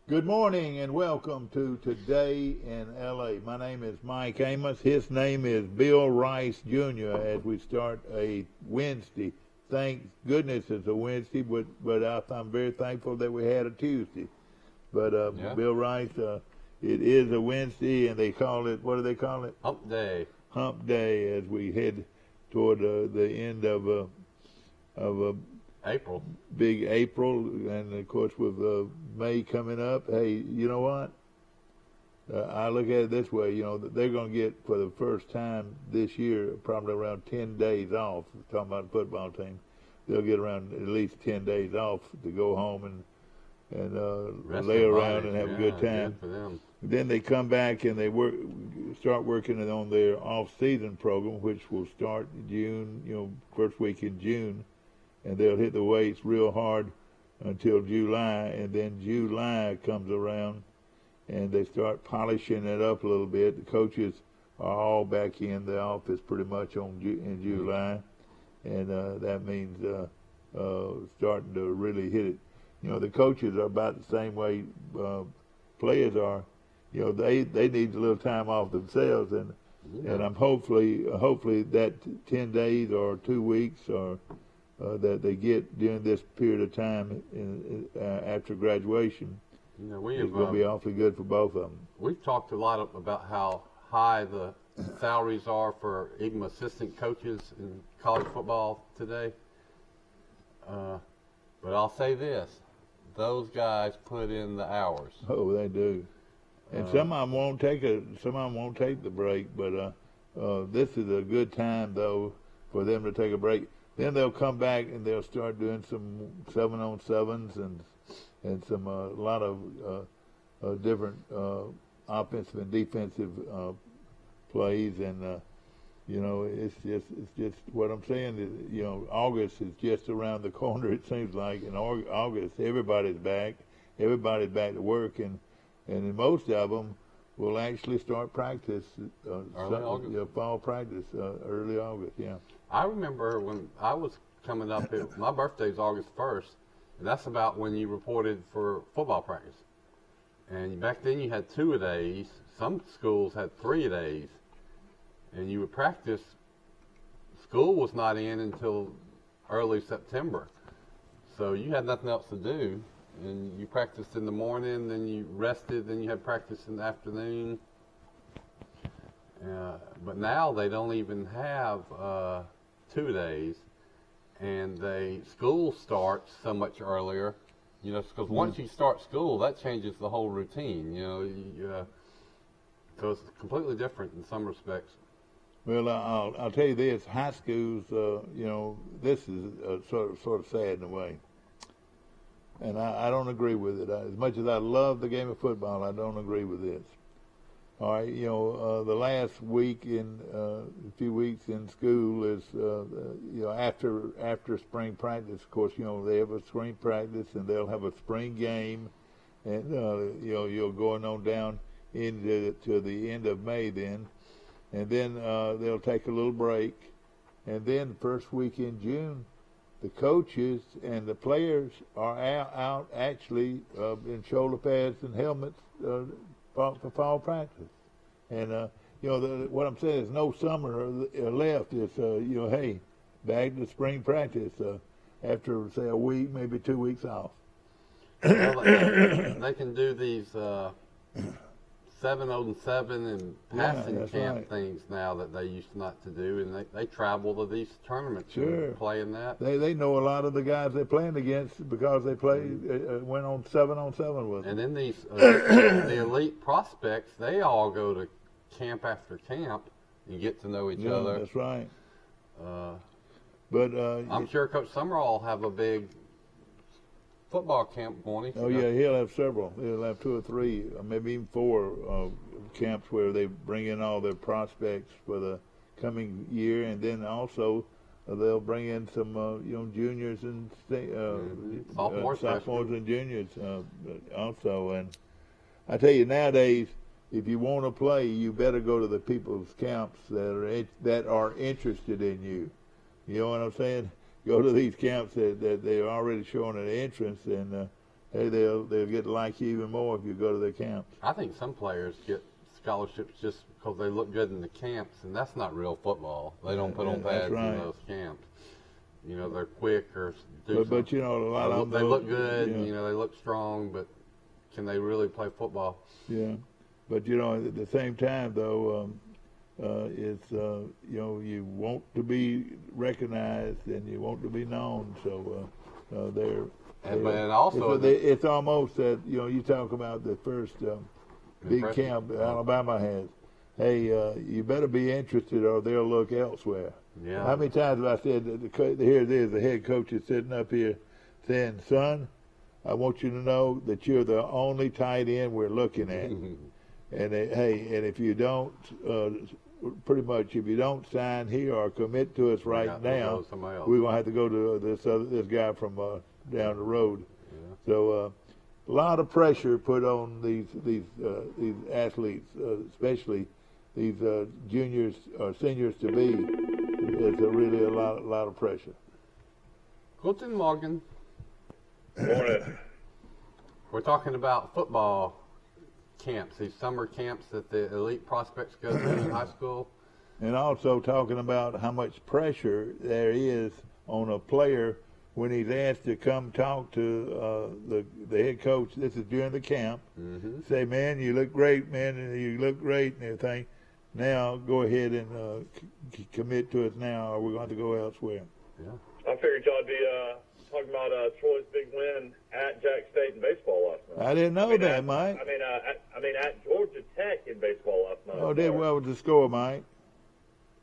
Good morning and welcome to Today in LA. My name is Mike Amos. His name is Bill Rice Jr. as we start a Wednesday. Thank goodness it's a Wednesday, but I'm very thankful that we had a Tuesday. But Bill Rice, it is a Wednesday, and they call it, what do they call it? Hump Day. Hump Day as we head toward the end of April. Big April, and of course with May coming up, hey, you know what? I look at it this way, you know, they're going to get for the first time this year probably around 10 days off. Talking about the football team, they'll get around at least 10 days off to go home and lay around and have a good time. Good for them. Then they come back and they start working on their off-season program, which will start June, you know, first week in June. And they'll hit the weights real hard until July, and then July comes around, and they start polishing it up a little bit. The coaches are all back in the office pretty much in July, and that means starting to really hit it. You know, the coaches are about the same way players are. You know, they need a little time off themselves, and I'm hopefully that 10 days or 2 weeks or that they get during this period of time after graduation is going to be awfully good for both of them. We've talked a lot about how high the salaries are for even assistant coaches in college football today. But I'll say this, those guys put in the hours. Oh, they do. And some of them won't take the break, but this is a good time, though, for them to take a break. Then they'll come back and they'll start doing some 7-on-7s and some a lot of different offensive and defensive plays, and you know, it's just what I'm saying is, you know, August is just around the corner. It seems like in August everybody's back to work, and most of them will actually start practice fall practice early August. Yeah. I remember when I was coming up, my birthday's August 1st, and that's about when you reported for football practice. And back then you had 2 days. Some schools had 3 days. And you would practice. School was not in until early September. So you had nothing else to do. And you practiced in the morning, then you rested, then you had practice in the afternoon. But now they don't even have 2 days, and school starts so much earlier, you know, because once you start school, that changes the whole routine, you know. So it's completely different in some respects. Well, I'll tell you this: high schools, you know, this is sort of sad in a way, and I don't agree with it. As much as I love the game of football, I don't agree with this. All right, you know, the last week a few weeks in school is, you know, after spring practice. Of course, you know, they have a spring practice and they'll have a spring game, and you know, you're going on down to the end of May then, and then they'll take a little break, and then first week in June, the coaches and the players are out actually in shoulder pads and helmets. For fall practice, and you know, what I'm saying is no summer left. It's you know, hey, back to spring practice after say a week, maybe 2 weeks off. Well, they can do these 7-on-7 and passing camp things now that they used not to do, and they travel to these tournaments and play in that. They know a lot of the guys they're playing against because they went on 7-on-7 with them. And then these the elite prospects, they all go to camp after camp and get to know each other. That's right. But I'm sure Coach Summerall will have a big football camp going. Oh yeah, he'll have several. He'll have 2 or 3, or maybe even 4 camps where they bring in all their prospects for the coming year, and then also they'll bring in some you know, juniors and sophomores and juniors also. And I tell you, nowadays, if you want to play, you better go to the people's camps that are interested in you. You know what I'm saying? Go to these camps that they're already showing an interest, and hey, they'll get to like you even more if you go to their camps. I think some players get scholarships just because they look good in the camps, and that's not real football. They don't put on pads right. in those camps. You know, they're quick or do but you know, a lot of them, they look good. Yeah. You know, they look strong, but can they really play football? Yeah, but you know, at the same time though, it's you know, you want to be recognized and you want to be known, so And also, it's almost that, you know, you talk about the first big camp Alabama has. Hey, you better be interested or they'll look elsewhere. Yeah. How many times have I said that here it is, the head coach is sitting up here saying, son, I want you to know that you're the only tight end we're looking at. And and if you don't, pretty much, if you don't sign here or commit to us right now, we're gonna have to go to this guy from down the road. Yeah. So a lot of pressure put on these athletes, especially these juniors or seniors to be. It's really a lot of pressure. Guten Morgen. Morning. We're talking about football camps, these summer camps that the elite prospects go to in high school. And also talking about how much pressure there is on a player when he's asked to come talk to the head coach. This is during the camp. Mm-hmm. Say, man, you look great, man, and you look great and everything. Now go ahead and commit to us now, or we're going to have to go elsewhere. Yeah. I figured y'all would be talking about Troy's big win at Jack State in baseball last night. I didn't know that, Mike. I mean, at Georgia Tech in baseball last night. Oh, did well with the score, Mike.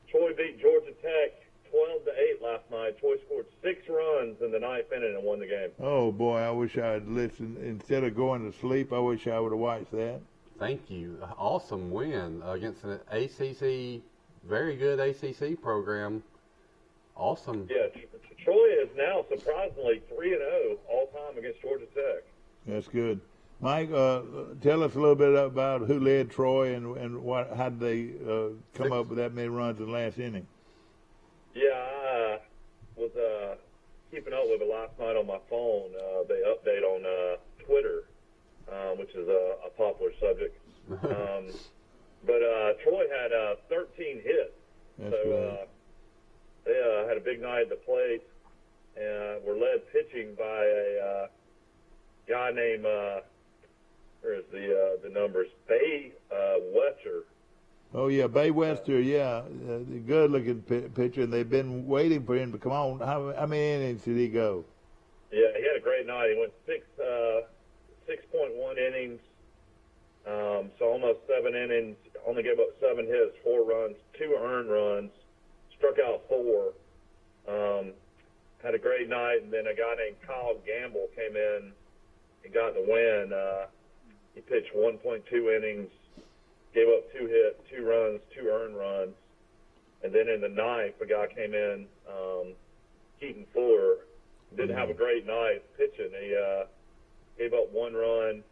Troy beat Georgia Tech 12-8 last night. Troy scored 6 runs in the 9th inning and won the game. Oh boy, I wish I had listened instead of going to sleep. I wish I would have watched that. Thank you. Awesome win against an ACC, very good ACC program. Awesome. Yeah, Troy is now surprisingly 3-0 all time against Georgia Tech. That's good. Mike, tell us a little bit about who led Troy and how did they come up with that many runs in the last inning? Yeah, I was keeping up with it last night on my phone. They update on Twitter, which is a popular subject. But Troy had 13 hits. That's so right. They had a big night at the plate and were led pitching by a guy named, where's the numbers, Bay Wetcher. Oh, yeah, Bay Wester, yeah, good-looking pitcher, and they've been waiting for him to come on. How many innings did he go? Yeah, he had a great night. He went 6.1 innings, so almost 7 innings, only gave up 7 hits, 4 runs, 2 earned runs, struck out 4. Had a great night, and then a guy named Kyle Gamble came in and got the win. He pitched 1.2 innings, gave up 2 hits, 2 runs, 2 earned runs. And then in the 9th, a guy came in, Keaton Fuller, didn't have a great night pitching. He gave up 1 run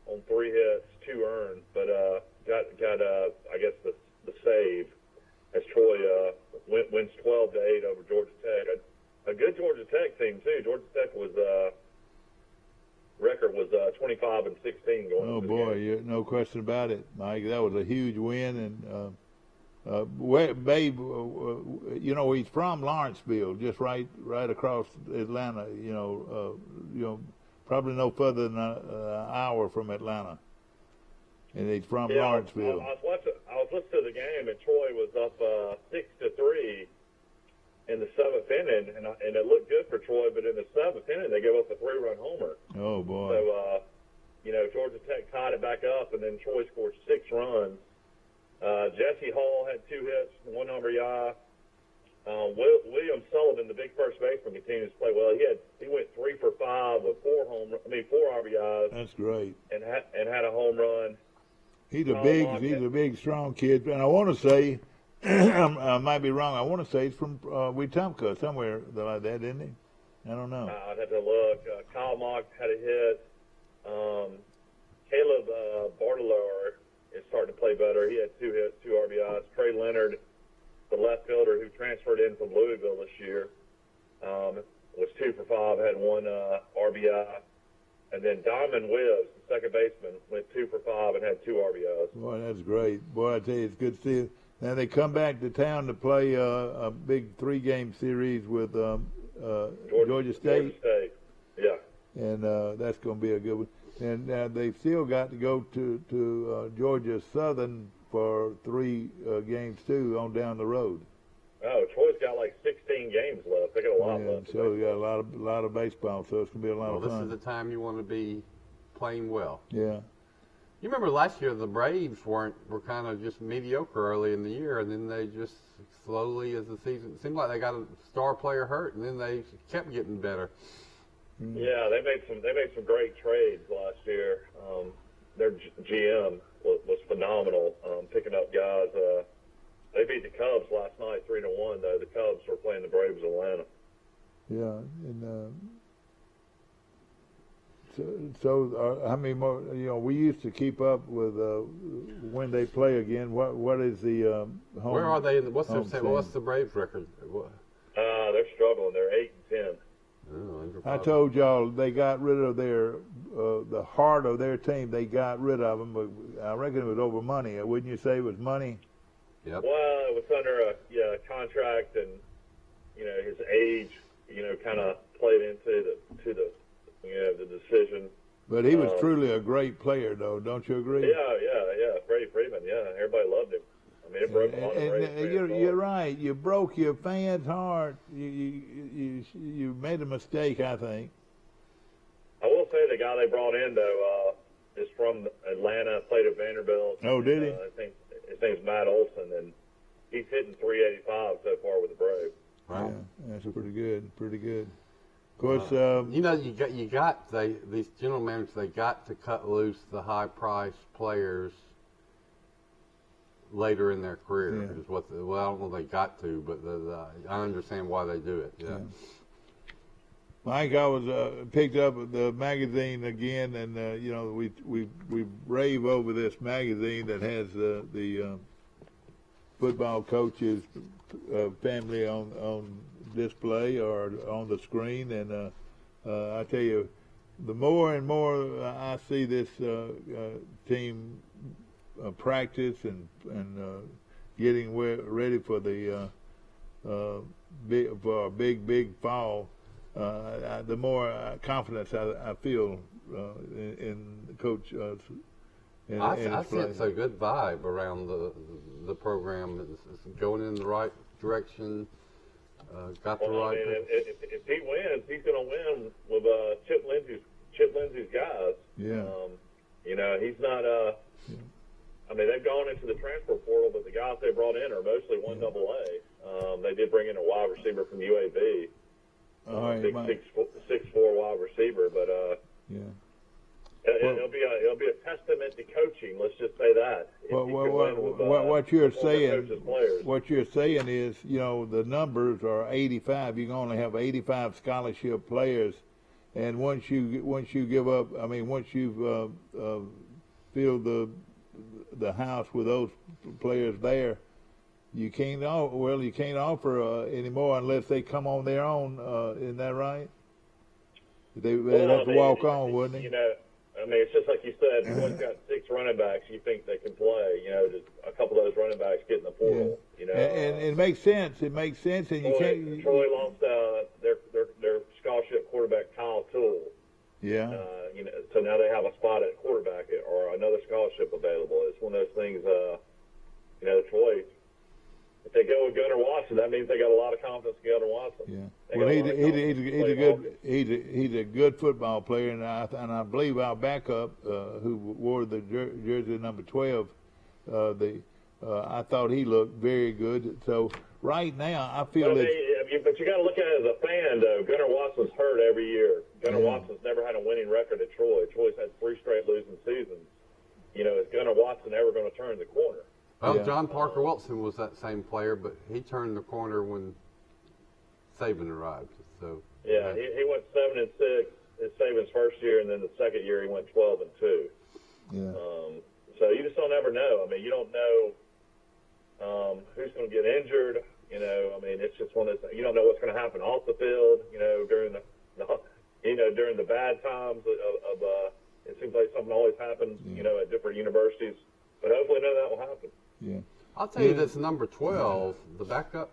on 3 hits, 2 earned, but got I guess the save as Troy wins 12-8 over Georgia Tech. A good Georgia Tech team too. Georgia Tech was record was 25-16 going. Oh boy, no question about it, Mike. That was a huge win, and Babe, you know, he's from Lawrenceville, just right across Atlanta. You know, probably no further than an hour from Atlanta, and he's from Lawrenceville. I was listening to the game, and Troy was up 6-3 in the 7th inning, and it looked good for Troy. But in the 7th inning, they gave up a 3-run homer. Oh boy! So you know, Georgia Tech tied it back up, and then Troy scored 6 runs. Jesse Hall had 2 hits, 1 RBI. William Sullivan, the big first baseman, continues to play well. He went 3 for 5 with 4 RBIs. That's great. And had a home run. He's a big, strong kid, and I want to say, I might be wrong. I want to say he's from Wetumpka, somewhere like that, isn't he? I don't know. I'd have to look. Kyle Mock had a hit. Caleb Bartolor is starting to play better. He had 2 hits, 2 RBIs. Trey Leonard, the left fielder who transferred in from Louisville this year, was 2 for 5, had 1 RBI. And then Diamond Wibbs, the second baseman, went 2 for 5 and had 2 RBIs. Boy, that's great. Boy, I tell you, it's good to see it. Now they come back to town to play a big 3-game series with Georgia State. Yeah. And that's going to be a good one. And they've still got to go to Georgia Southern for 3 games too on down the road. Oh, Troy's got like 16 games left. They got a lot left. So we got a lot of baseball. So it's going to be a lot of fun. This is the time you want to be playing well. Yeah. You remember last year the Braves were kind of just mediocre early in the year, and then they just slowly, as the season, it seemed like they got a star player hurt, and then they kept getting better. Yeah, they made some great trades last year. Their GM was phenomenal, picking up guys. They beat the Cubs last night 3-1. Though the Cubs were playing the Braves in Atlanta. Yeah, and so how many more? You know, we used to keep up with when they play again. What is the home? Where are they? What's the Braves record? They're struggling. They're 8-10. Oh, I told y'all they got rid of their the heart of their team. They got rid of them. But I reckon it was over money. Wouldn't you say it was money? Yep. Well, it was under a contract, and his age, kind of played into the decision. But he was truly a great player, though. Don't you agree? Yeah. Freddie Freeman. Yeah, everybody loved him. I mean, it broke a lot of Braves fans' you're right. You broke your fans' heart. You made a mistake, I think. I will say the guy they brought in though is from Atlanta, played at Vanderbilt. Oh, did he? I think his name's Matt Olson, and he's hitting 385 so far with the Braves. Wow. Yeah, that's pretty good. Pretty good. Of course, these general managers, they got to cut loose the high-priced players later in their career. Yeah. Is what I don't know if they got to, but I understand why they do it. Yeah. Mike, I was picked up the magazine again, and we rave over this magazine that has the football coaches' family on display or on the screen, and I tell you, the more and more I see this team practice and getting ready for the big fall, the more confidence I feel in Coach. I sense a good vibe around the program. It's going in the right direction. Got the right. I mean, if he wins, he's going to win with Chip Lindsey's guys. Yeah. He's not. I mean, they've gone into the transfer portal, but the guys they brought in are mostly 1AA. They did bring in a wide receiver from UAB. All right, big 6'4" wide receiver, but it'll be a testament to coaching. Let's just say that. What you're saying is, the numbers are 85. You can only have 85 scholarship players, and once you give up, I mean, once you've filled the house with those players there, you can't offer anymore unless they come on their own. Isn't that right? They'd have to walk on, wouldn't they? I mean, it's just like you said. Troy's got 6 running backs. You think they can play? Just a couple of those running backs get in the portal. Yeah. And it makes sense. It makes sense, and Troy lost their scholarship quarterback Kyle Toole. Yeah. So now they have a spot at quarterback or another scholarship available. It's one of those things. Troy. If they go with Gunnar Watson, that means they got a lot of confidence in Gunnar Watson. Yeah. Well, he's a good football player, and I believe our backup, who wore the jersey number 12, I thought he looked very good. So right now, I feel but you got to look at it as a fan, though. Gunnar Watson's hurt every year. Gunnar Watson's never had a winning record at Troy. Troy's had 3 straight losing seasons. Is Gunnar Watson ever going to turn the corner? Well, John Parker Wilson was that same player, but he turned the corner when Saban arrived. So he went 7-6 his Saban's first year, and then the second year he went 12-2. Yeah. So you just don't ever know. I mean, you don't know who's going to get injured. I mean, it's just one of those. You don't know what's going to happen off the field. During the bad times of it seems like something always happens, at different universities. But hopefully none of that will happen. Yeah. I'll tell you this number 12, the backup.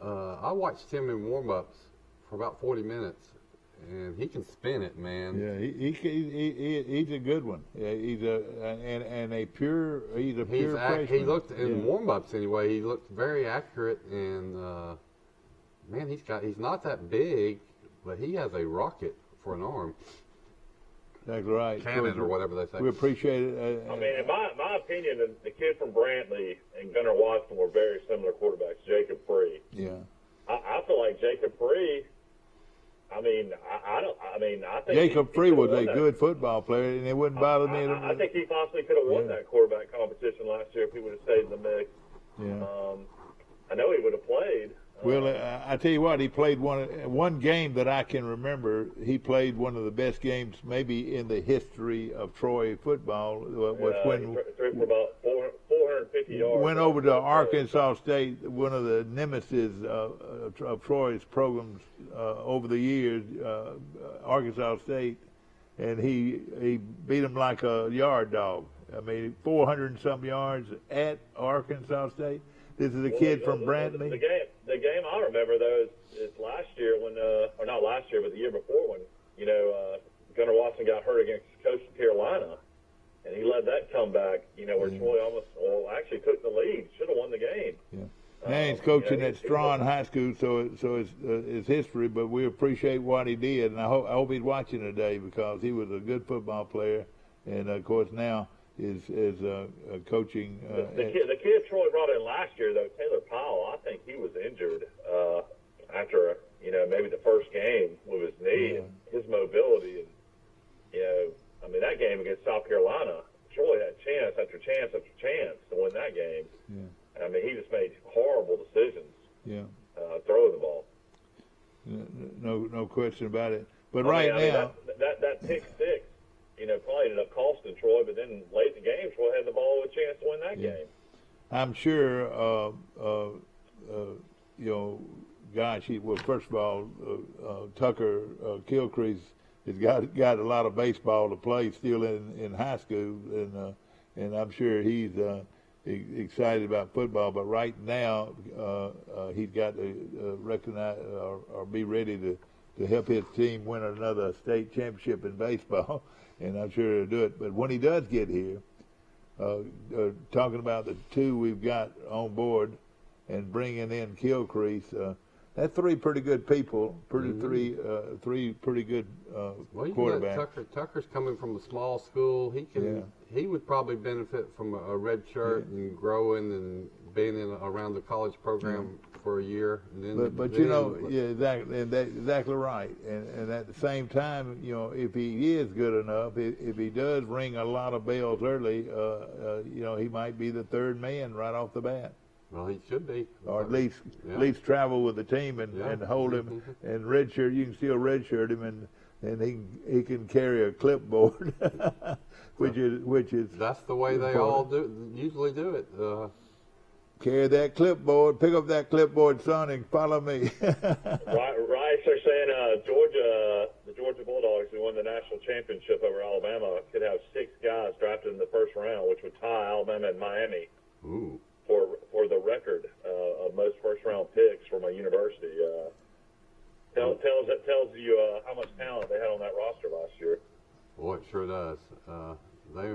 I watched him in warm-ups for about 40 minutes, and he can spin it, man. Yeah, he's a good one. Yeah, he's a pure freshman. He looked in warm-ups anyway. He looked very accurate, and man, he's not that big, but he has a rocket for an arm. Exactly right. Cannon or whatever they say. We appreciate it. I mean, in my opinion, the kid from Brantley and Gunnar Watson were very similar quarterbacks. Jacob Free. Yeah. I feel like Jacob Free. I think Jacob Free was a good football player, and it wouldn't bother me. I think he possibly could have won that quarterback competition last year if he would have stayed in the mix. Yeah. I know he would have played. Well, I tell you what, he played one game that I can remember. He played one of the best games maybe in the history of Troy football. Was when threw for about 450 yards. Went over to Arkansas State, one of the nemesis of Troy's programs over the years, Arkansas State, and he beat him like a yard dog. I mean, 400 and some yards at Arkansas State. This is a kid from Brantley. The game I remember though is last year when, or not last year, but the year before when Gunnar Watson got hurt against Coastal Carolina, and he led that comeback. Where Troy actually took the lead, should have won the game. Yeah. Now he's coaching at Strawn High School, so it's history. But we appreciate what he did, and I hope he's watching today because he was a good football player, and of course now is coaching. The kid Troy brought in last year, though, Taylor Powell, I think he was injured after maybe the first game with his knee and his mobility, and that game against South Carolina, Troy had chance after chance after chance to win that game. Yeah. I mean, he just made horrible decisions. Yeah. Throwing the ball. No question about it. But now that pick six, probably ended up costing Troy. But then late in the game, Troy had the ball with a chance to win that game. I'm sure. First of all, Tucker Gilchrist has got a lot of baseball to play still in high school, and I'm sure he's excited about football. But right now, he's got to recognize or be ready to help his team win another state championship in baseball, and I'm sure he'll do it. But when he does get here, talking about the two we've got on board and bringing in Gilchrist, that's three pretty good people, three pretty good quarterbacks. Tucker's coming from a small school. He would probably benefit from a red shirt and growing and being around the college program for a year. And then, exactly, and that's exactly right. And at the same time, if he is good enough, if he does ring a lot of bells early, he might be the third man right off the bat. Well, he should be, or at least travel with the team and hold him and redshirt. You can still redshirt him, and he can carry a clipboard, which is that's the way they all usually do it. Carry that clipboard, pick up that clipboard, son, and follow me. Rice are saying the Georgia Bulldogs, who won the national championship over Alabama, could have 6 guys drafted in the first round, which would tie Alabama and Miami. Ooh. For the record of most first-round picks from a university. Tells you how much talent they had on that roster last year. Boy, it sure does. They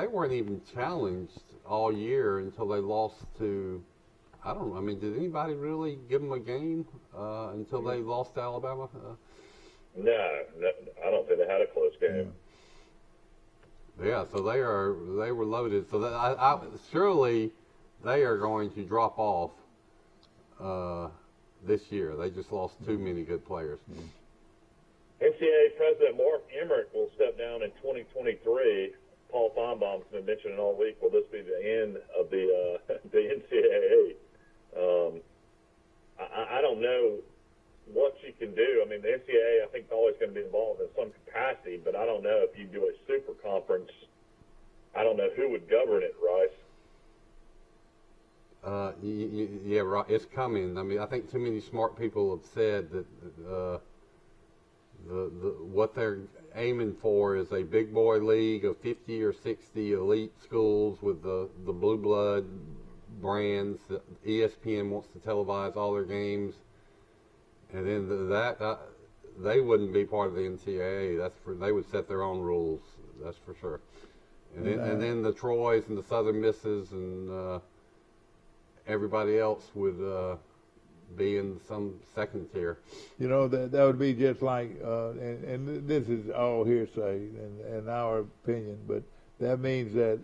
weren't even challenged all year until they lost to, did anybody really give them a game until they lost to Alabama? No, I don't think they had a close game. Yeah, so they were loaded. So surely they are going to drop off this year. They just lost too many good players. NCAA President Mark Emmert will step down in 2023. Paul Feinbaum's been mentioning all week. Will this be the end of the NCAA? I don't know what you can do. I mean, the NCAA, I think, is always going to be involved in some capacity, but I don't know if you do a super conference. I don't know who would govern it, Rice. Yeah, right. It's coming. I mean, I think too many smart people have said that what they're aiming for is a big boy league of 50 or 60 elite schools with the blue blood brands. ESPN wants to televise all their games, and then they wouldn't be part of the NCAA. They would set their own rules. That's for sure. And then the Troys and the Southern Misses and everybody else would be in some second tier. You know, that would be just like, and this is all hearsay and our opinion, but that means that,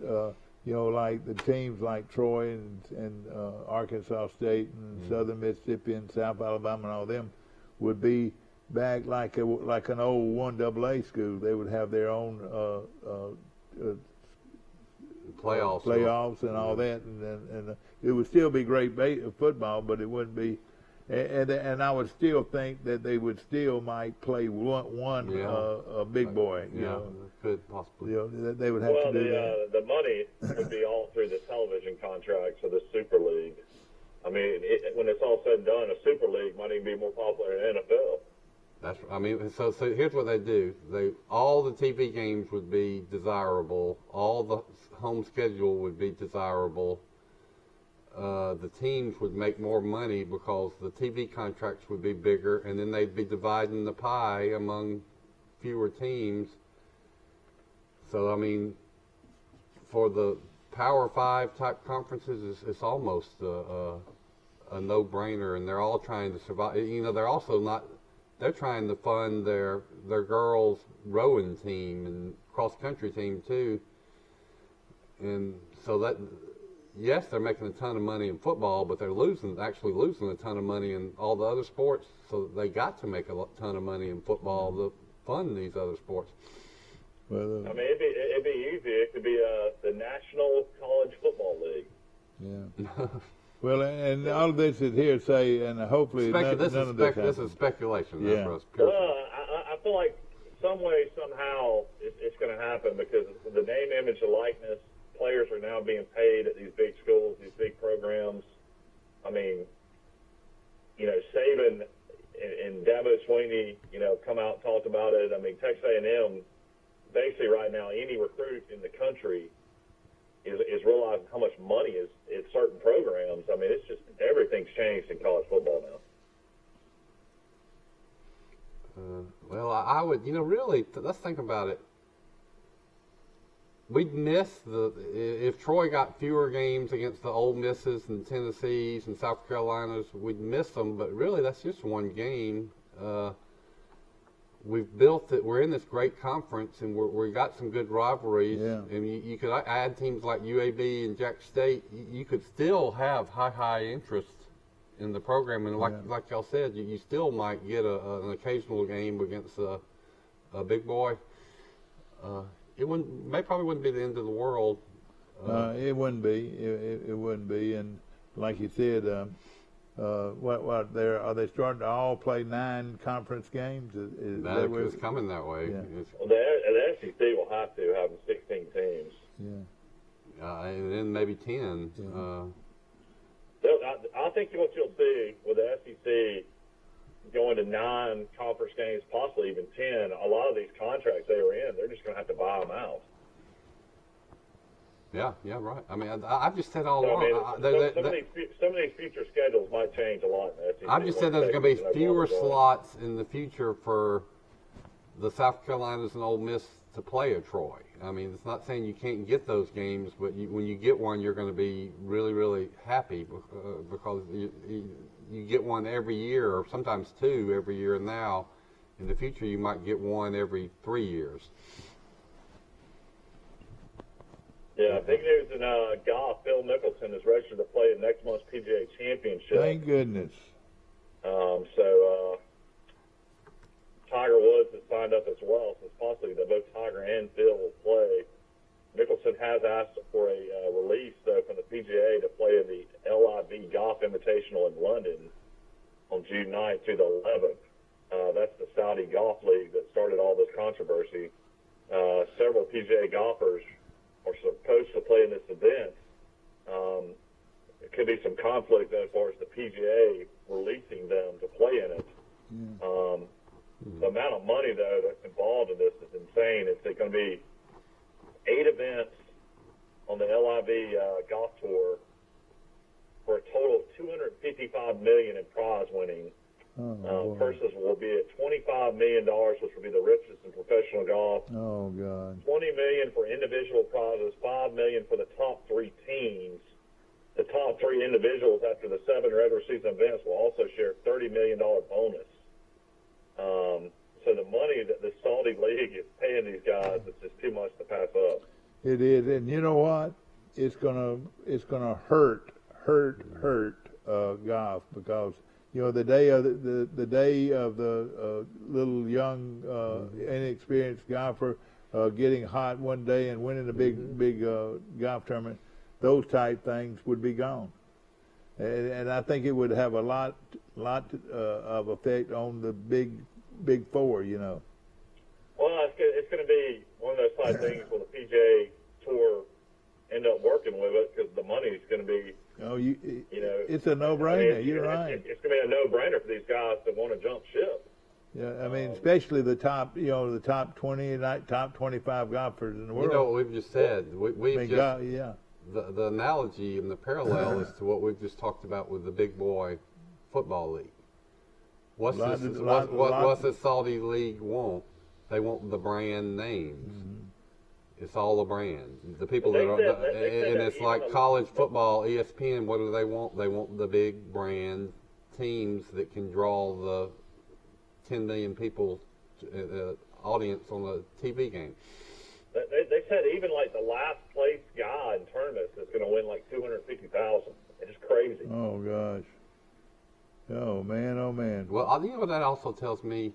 you know, like the teams like Troy and Arkansas State and Southern Mississippi and South Alabama and all them would be back like an old 1AA school. They would have their own playoffs and all that, and it would still be great football, but it wouldn't be. And I would still think that they would still might play one big boy. You know, could possibly. You know, they would have to do that. The money would be all through the television contracts of the Super League. I mean, when it's all said and done, a Super League might even be more popular than NFL. So here's what they do. All the TV games would be desirable. All the home schedule would be desirable. The teams would make more money because the TV contracts would be bigger, and then they'd be dividing the pie among fewer teams. So, I mean, for the Power 5 type conferences, it's almost a no-brainer, and they're all trying to survive. You know, they're also not. They're trying to fund their girls' rowing team and cross-country team too, and so that. Yes, they're making a ton of money in football, but they're actually losing a ton of money in all the other sports. So they got to make a ton of money in football to fund these other sports. Well, I mean, it'd be easy. It could be the National College Football League. Yeah. Well, and all of this is hearsay, and hopefully none of this happens. This is speculation. Yeah. Well, I feel like some way, somehow, it's going to happen because the name, image, and likeness. Players are now being paid at these big schools, these big programs. I mean, you know, Saban and Dabo Swinney, you know, come out and talked about it. I mean, Texas A&M, basically right now, any recruit in the country is realizing how much money is in certain programs. I mean, it's just everything's changed in college football now. Well, I would, you know, really, let's think about it. We'd miss if Troy got fewer games against the Ole Misses and Tennessees and South Carolinas, we'd miss them. But really, that's just one game. We've built it. We're in this great conference, and we got some good rivalries. Yeah. And you could add teams like UAB and Jack State. You could still have high interest in the program, and like y'all said, you still might get an occasional game against a big boy. It probably wouldn't be the end of the world. It wouldn't be. It wouldn't be. And like you said, are they starting to all play 9 conference games? It's coming that way. Yeah. Well, the SEC will have to have 16 teams. Yeah. And then maybe 10. Yeah. I think what you'll see with the SEC going to 9 conference games, possibly even 10, a lot of these contracts they were in, they're just going to have to buy them out. Yeah, right. I mean, I've just said all So, along. some of these future schedules might change a lot in the SEC. I've just said there's going to be fewer slots in the future for the South Carolinas and Ole Miss to play at Troy. I mean, it's not saying you can't get those games, but when you get one, you're going to be really, really happy because you get one every year, or sometimes 2 every year. Now, in the future, you might get one every 3 years. Yeah, big news in golf. Phil Mickelson is registered to play in next month's PGA Championship. Thank goodness. So Tiger Woods has signed up as well, so it's possibly that both Tiger and Phil will play. Mickelson has asked for a release, though, from the PGA to play in the LIV Golf Invitational in London on June 9th to the 11th. That's the Saudi Golf League that started all this controversy. Several PGA golfers are supposed to play in this event. there could be some conflict as far as the PGA releasing them to play in it. The amount of money, though, that's involved in this is insane. It's going to be 8 events on the LIV golf tour for a total of $255 million in prize winning. Purses will be at $25 million, which will be the richest in professional golf. Oh God! $20 million for individual prizes, $5 million for the top 3 teams. The top 3 individuals after the 7 regular season events will also share $30 million bonus. So the money that the Saudi League is paying these guys, it's just too much to pass up. It is, and you know what? It's gonna hurt golf, because the day of the little young inexperienced golfer getting hot one day and winning a big golf tournament, those type things would be gone, and I think it would have a lot of effect on the big four. Well, it's going to be one of those type things where the PGA Tour end up working with it, because the money is going to be. It's a no-brainer. You're right. It's going to be a no-brainer for these guys that want to jump ship. Yeah, I mean, especially the top 20 and top 25 golfers in the world. You know what we've just said. The analogy and the parallel is to what we've just talked about with the big boy football league. What's the Saudi league want? They want the brand names. It's all a brand. The people that are, and it's like college football, ESPN. What do they want? They want the big brand teams that can draw the 10 million people audience on a TV game. They said even like the last place guy in tournaments is going to win like $250,000. It's crazy. Oh gosh. Oh man. Well, you know what that also tells me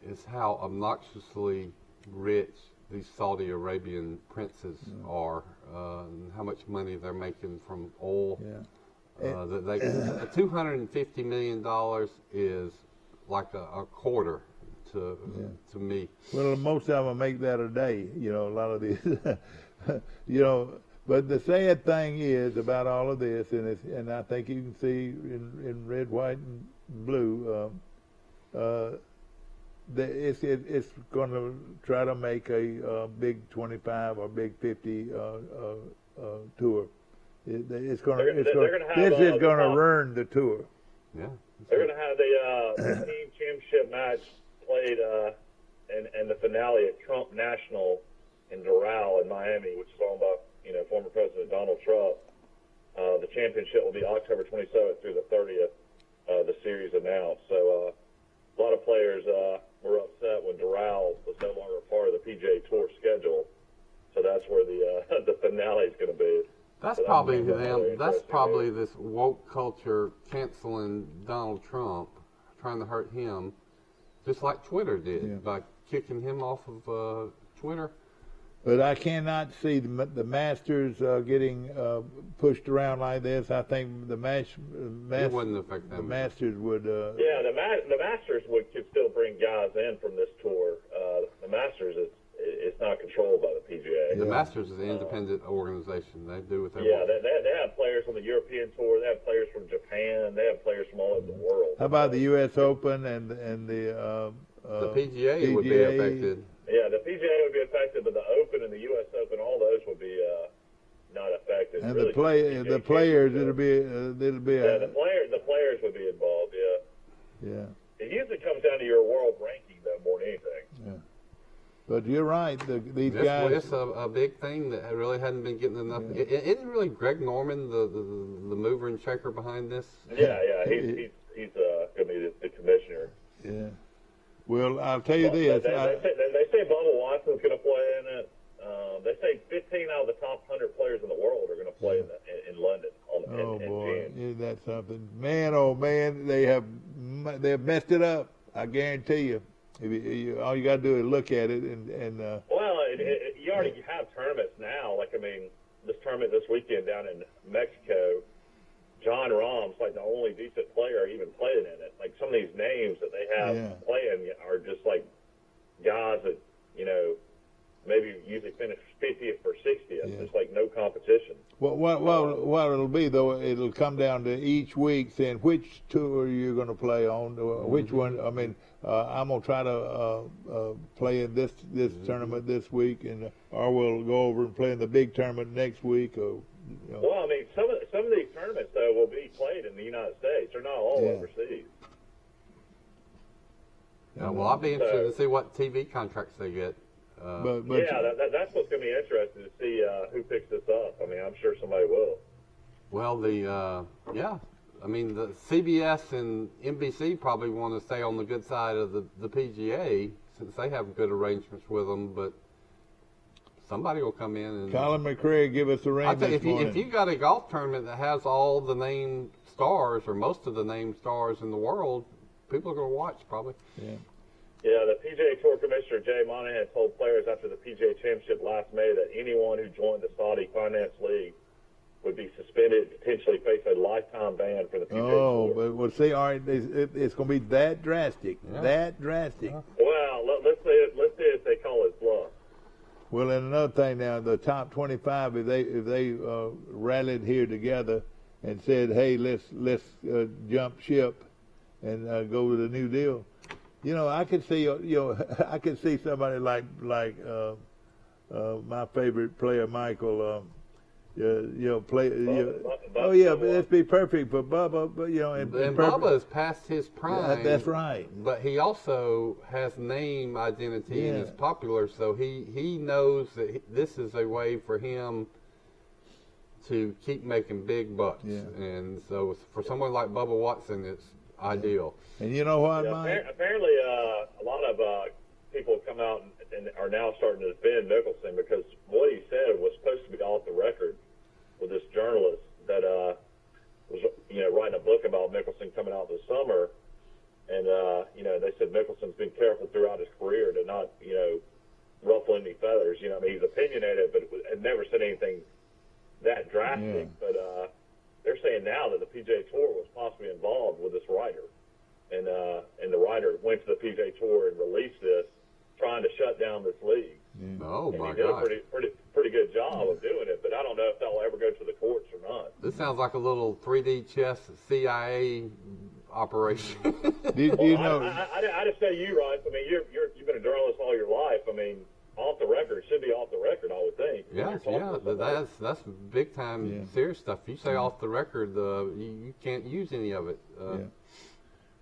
is how obnoxiously rich these Saudi Arabian princes are, and how much money they're making from oil. $250 million is like a quarter to me. Well, most of them make that a day. A lot of these. But the sad thing is about all of this, and I think you can see in red, white, and blue. It's going to try to make a big 25 or big 50 tour. This is going to ruin the tour. Yeah, they're going to have the team championship match played and the finale at Trump National in Doral in Miami, which is owned by former President Donald Trump. The championship will be October 27th through the 30th. The series announced. So a lot of players were upset when Doral was no longer a part of the PGA Tour schedule. So that's where the finale is going to be. That's probably them. That's probably this woke culture canceling Donald Trump, trying to hurt him, just like Twitter did by kicking him off of Twitter. But I cannot see the Masters getting pushed around like this. I think it wouldn't affect them. The Masters would. The Masters could still bring guys in from this tour. The Masters it's not controlled by the PGA. The Masters is an independent organization. They do what they want. Yeah, they have players on the European tour. They have players from Japan. They have players from all over the world. How about the U.S. Open and the PGA would be affected? Yeah, the PGA would be affected, but the Open and the U.S. Open, all those would be not affected. And really the players, it'll be the players would be involved. Yeah. It usually comes down to your world ranking, though, more than anything. Yeah. But you're right. These guys. It's a big thing that really hadn't been getting enough. Yeah. Isn't really Greg Norman the mover and shaker behind this? Yeah. He's going to be the commissioner. Yeah. Well, I'll tell you this. They say Bubba Watson's going to play in it. They say 15 out of the top 100 players in the world are going to play in London. In boy, June. Isn't that something? Man, oh man, they have messed it up. I guarantee you. All you got to do is look at it and. Well, you already have tournaments now. Like this tournament this weekend down in Mexico. John Rahm's like the only decent player even playing in it. Like some of these names that they have playing are just like guys that maybe usually finish 50th or 60th. Yeah. It's like no competition. Well, what it'll be though, it'll come down to each week saying which tour you're going to play on, which one. I mean, I'm gonna try to play in this tournament this week, and or we'll go over and play in the big tournament next week. Or, you know. Well, I mean, some of these tournaments though will be played in the United States. They're not all overseas. Well, I'll be interested to see what TV contracts they get. But yeah, that's what's going to be interesting to see who picks this up. I mean, I'm sure somebody will. Well, I mean, the CBS and NBC probably want to stay on the good side of the PGA since they have good arrangements with them, but somebody will come in and... Colin McRae give us a ring this morning. If you got a golf tournament that has all the named stars or most of the named stars in the world, people are going to watch probably. Yeah. Yeah, the PGA Tour Commissioner Jay Monahan told players after the PGA Championship last May that anyone who joined the Saudi Finance League would be suspended, potentially face a lifetime ban for the PGA Tour. But we'll see. All right, it's going to be that drastic. Yeah. That drastic. Well, let's see if they call it bluff. Well, and another thing now, the top 25, if they rallied here together and said, "Hey, let's jump ship and go with a new deal." You know, I could see I could see somebody like my favorite player, Michael. Play. Oh yeah, but let's be perfect for Bubba. But and Bubba is past his prime. That's right. But he also has name identity and is popular, so he knows that this is a way for him to keep making big bucks. Yeah. And so for someone like Bubba Watson, it's ideal. And you know what, Mike? Apparently, a lot of people have come out and are now starting to defend Mickelson because what he said was supposed to be off the record with this journalist that was writing a book about Mickelson coming out this summer, and they said Mickelson's been careful throughout his career to not ruffle any feathers. I mean, he's opinionated, but had never said anything that drastic. Yeah. But they're saying now that the PGA Tour was possibly involved with this writer, and the writer went to the PGA Tour and released this, trying to shut down this league. Yeah. Oh my God! He did a pretty good job of doing it, but I don't know if they'll ever go to the courts or not. This sounds like a little 3D chess CIA operation. do you know? I just say you, Ryan. I mean, you've been a journalist all your life. I mean, off the record should be off the record, I would think. Yeah. That's big time serious stuff. You say off the record, you can't use any of it.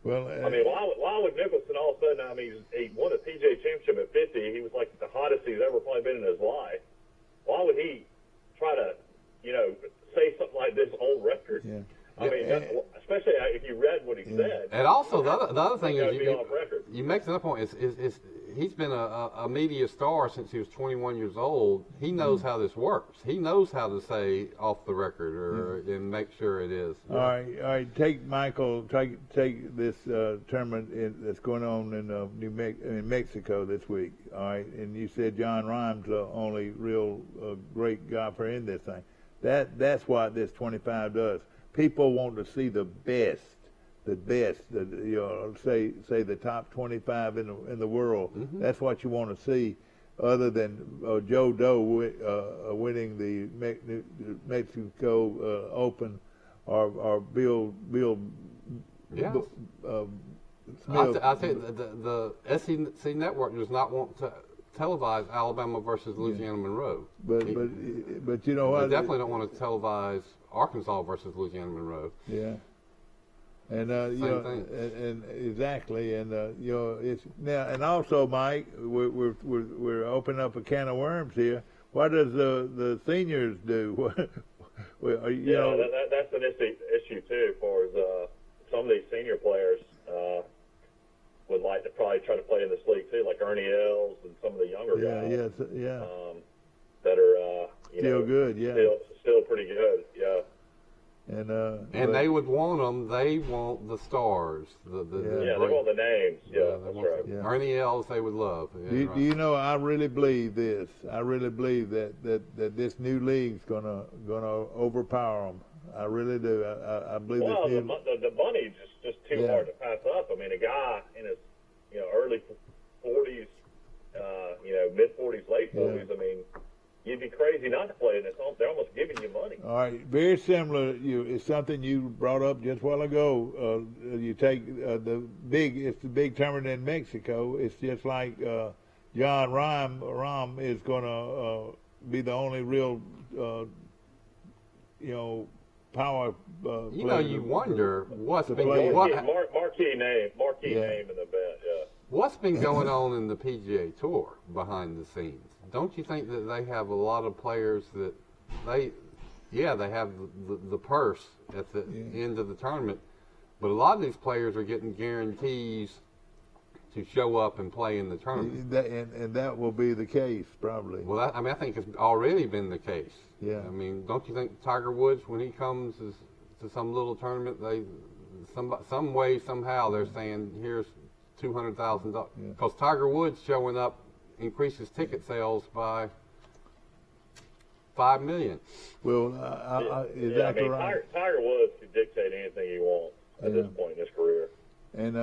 Well, I mean, why would Mickelson all of a sudden? I mean, he won a PGA Championship at 50. He was like the hottest he's ever probably been in his life. Why would he try to, say something like this on record? Yeah. I mean, especially if you read what he said. And also, the other thing is, you make another point. Is he's been a media star since he was 21 years old. He knows how this works. He knows how to say off the record and make sure it is. All right. Take Michael. Take this tournament that's going on in Mexico this week. All right, and you said John Rahm's the only real great golfer in this thing. That's what this 25 does. People want to see the best. Say the top 25 in the world. Mm-hmm. That's what you want to see, other than Joe Doe winning the Mexico Open, or Bill. Yeah. Smith. I tell you, the SEC network does not want to televise Alabama versus Louisiana Monroe. But you know what? They definitely don't want to televise Arkansas versus Louisiana Monroe. Yeah. And and exactly, and it's now, and also, Mike, we're opening up a can of worms here. What does the seniors do? That's an issue too. For some of these senior players would like to probably try to play in this league too, like Ernie Els and some of the younger guys. That are still good. Still pretty good. Yeah. And they would want them. They want the stars. They want the names. Yeah, that's right. Yeah. Ernie Els, they would love. Do you know? I really believe this. I really believe that this new league's gonna overpower them. I really do. I believe. Well, the money's just too hard to pass up. I mean, a guy in his early 40s, mid 40s, late 40s. I mean, you'd be crazy not to play, and they're almost giving you money. All right, very similar. It's something you brought up just a while ago. You take it's the big tournament in Mexico. It's just like John Rahm is going to be the only real, power. You wonder what's been marquee name in the event. Yeah. What's been going on in the PGA Tour behind the scenes? Don't you think that they have a lot of players that they have the purse at the end of the tournament, but a lot of these players are getting guarantees to show up and play in the tournament. And that will be the case probably. Well, I think it's already been the case. Yeah. I mean, don't you think Tiger Woods, when he comes to some little tournament, some way, somehow, they're saying, here's $200,000. Because Tiger Woods showing up increases ticket sales by $5 million. Well, exactly right. Tiger Woods could dictate anything he wants at this point in his career. And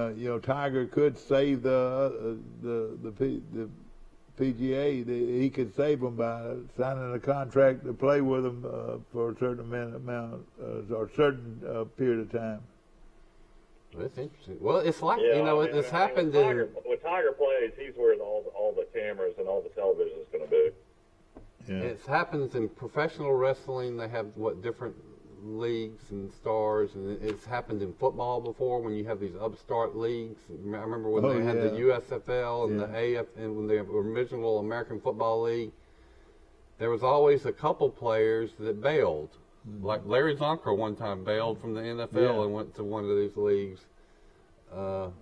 Tiger could save the PGA. He could save them by signing a contract to play with them for a certain amount or a certain period of time. Well, that's interesting. Well, it's like it's happened when Tiger plays, he's where all the cameras and all the television is going to be. Yeah. It happens in professional wrestling. They have different leagues and stars, and it's happened in football before when you have these upstart leagues. I remember when they had the USFL and the AF, and when the original American Football League, there was always a couple players that bailed. Like Larry Zonker one time bailed from the NFL and went to one of these leagues. And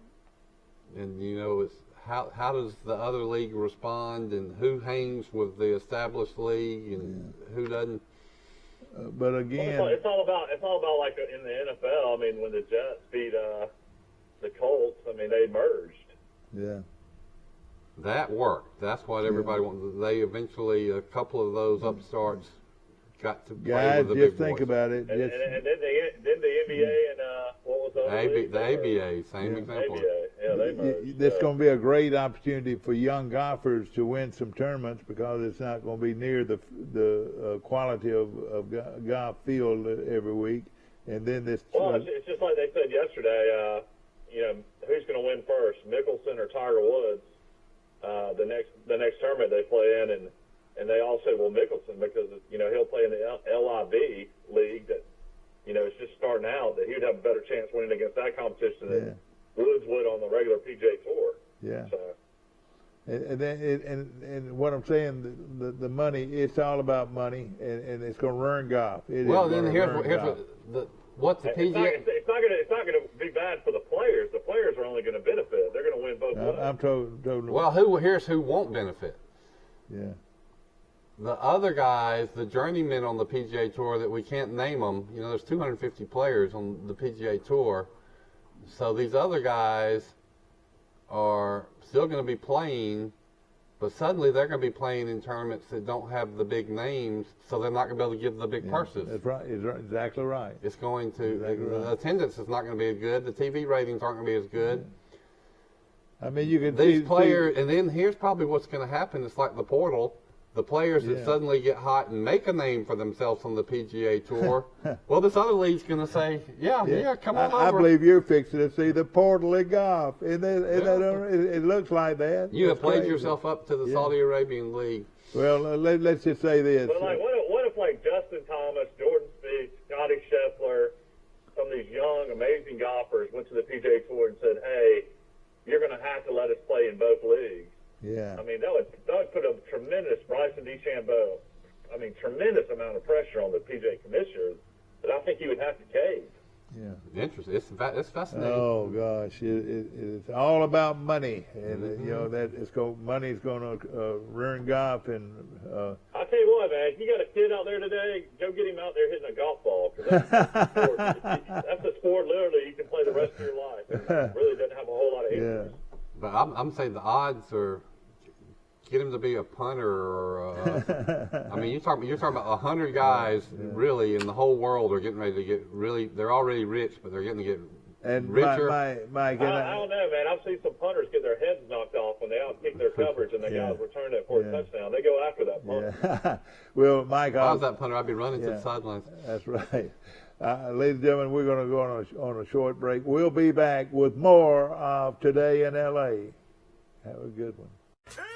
it's how does the other league respond, and who hangs with the established league and who doesn't. But again, it's all about like in the NFL. I mean, when the Jets beat the Colts, I mean they merged. Yeah. That worked. That's what everybody wanted. They eventually, a couple of those upstarts got to play with the big boys. Just think about it. And then the NBA and what was the other league? The ABA, same example. ABA. Yeah, they merged. There's going to be a great opportunity for young golfers to win some tournaments because it's not going to be near the quality of golf field every week. And then this. Well, it's just like they said yesterday. Who's going to win first, Mickelson or Tiger Woods? The next tournament they play in, and they all say, well, Mickelson, because he'll play in the LIV league that it's just starting out, that he'd have a better chance winning against that competition than Woods would on the regular PGA Tour. Yeah. So. And what I'm saying, the money, it's all about money, and it's going to ruin golf. Here's what the PGA. It's not going to be bad for the players. The players are only going to benefit. They're going to win both ways. I'm totally. Well, here's who won't benefit. Yeah. The other guys, the journeymen on the PGA Tour that we can't name them. There's 250 players on the PGA Tour, so these other guys are still going to be playing, but suddenly they're going to be playing in tournaments that don't have the big names, so they're not going to be able to give the big purses. That's right. Exactly right. It's going to the attendance is not going to be as good. The TV ratings aren't going to be as good. Yeah. I mean, you can these players, and then here's probably what's going to happen. It's like the portal. The players that suddenly get hot and make a name for themselves on the PGA Tour, well, this other league's going to say, come on over. I believe you're fixing to see the portal in golf. It looks like that. You have played yourself up to the Saudi Arabian League. Well, let's just say this. But what if Justin Thomas, Jordan Spieth, Scotty Scheffler, some of these young, amazing golfers went to the PGA Tour and said, hey, you're going to have to let us play in both leagues. Yeah. I mean, that would put a tremendous Bryson DeChambeau, tremendous amount of pressure on the PGA commissioner that I think he would have to cave. Yeah. Interesting. It's fascinating. Oh gosh, it's all about money, and money's going to ruin golf. And I'll tell you what, man, if you got a kid out there today, go get him out there hitting a golf ball, because that's a sport literally you can play the rest of your life. It really doesn't have a whole lot of injuries. But I'm saying the odds are get him to be a punter, or you're talking about 100 guys really in the whole world are getting ready to get really. They're already rich, but they're getting to get And Richard, Mike, I don't know, man. I've seen some punters get their heads knocked off when they outkick their coverage and the guys return it for a touchdown. They go after that punter. Yeah. Well, Mike, if I was that punter, I'd be running to the sidelines. That's right. Ladies and gentlemen, we're going to go on a short break. We'll be back with more of Today in L.A. Have a good one.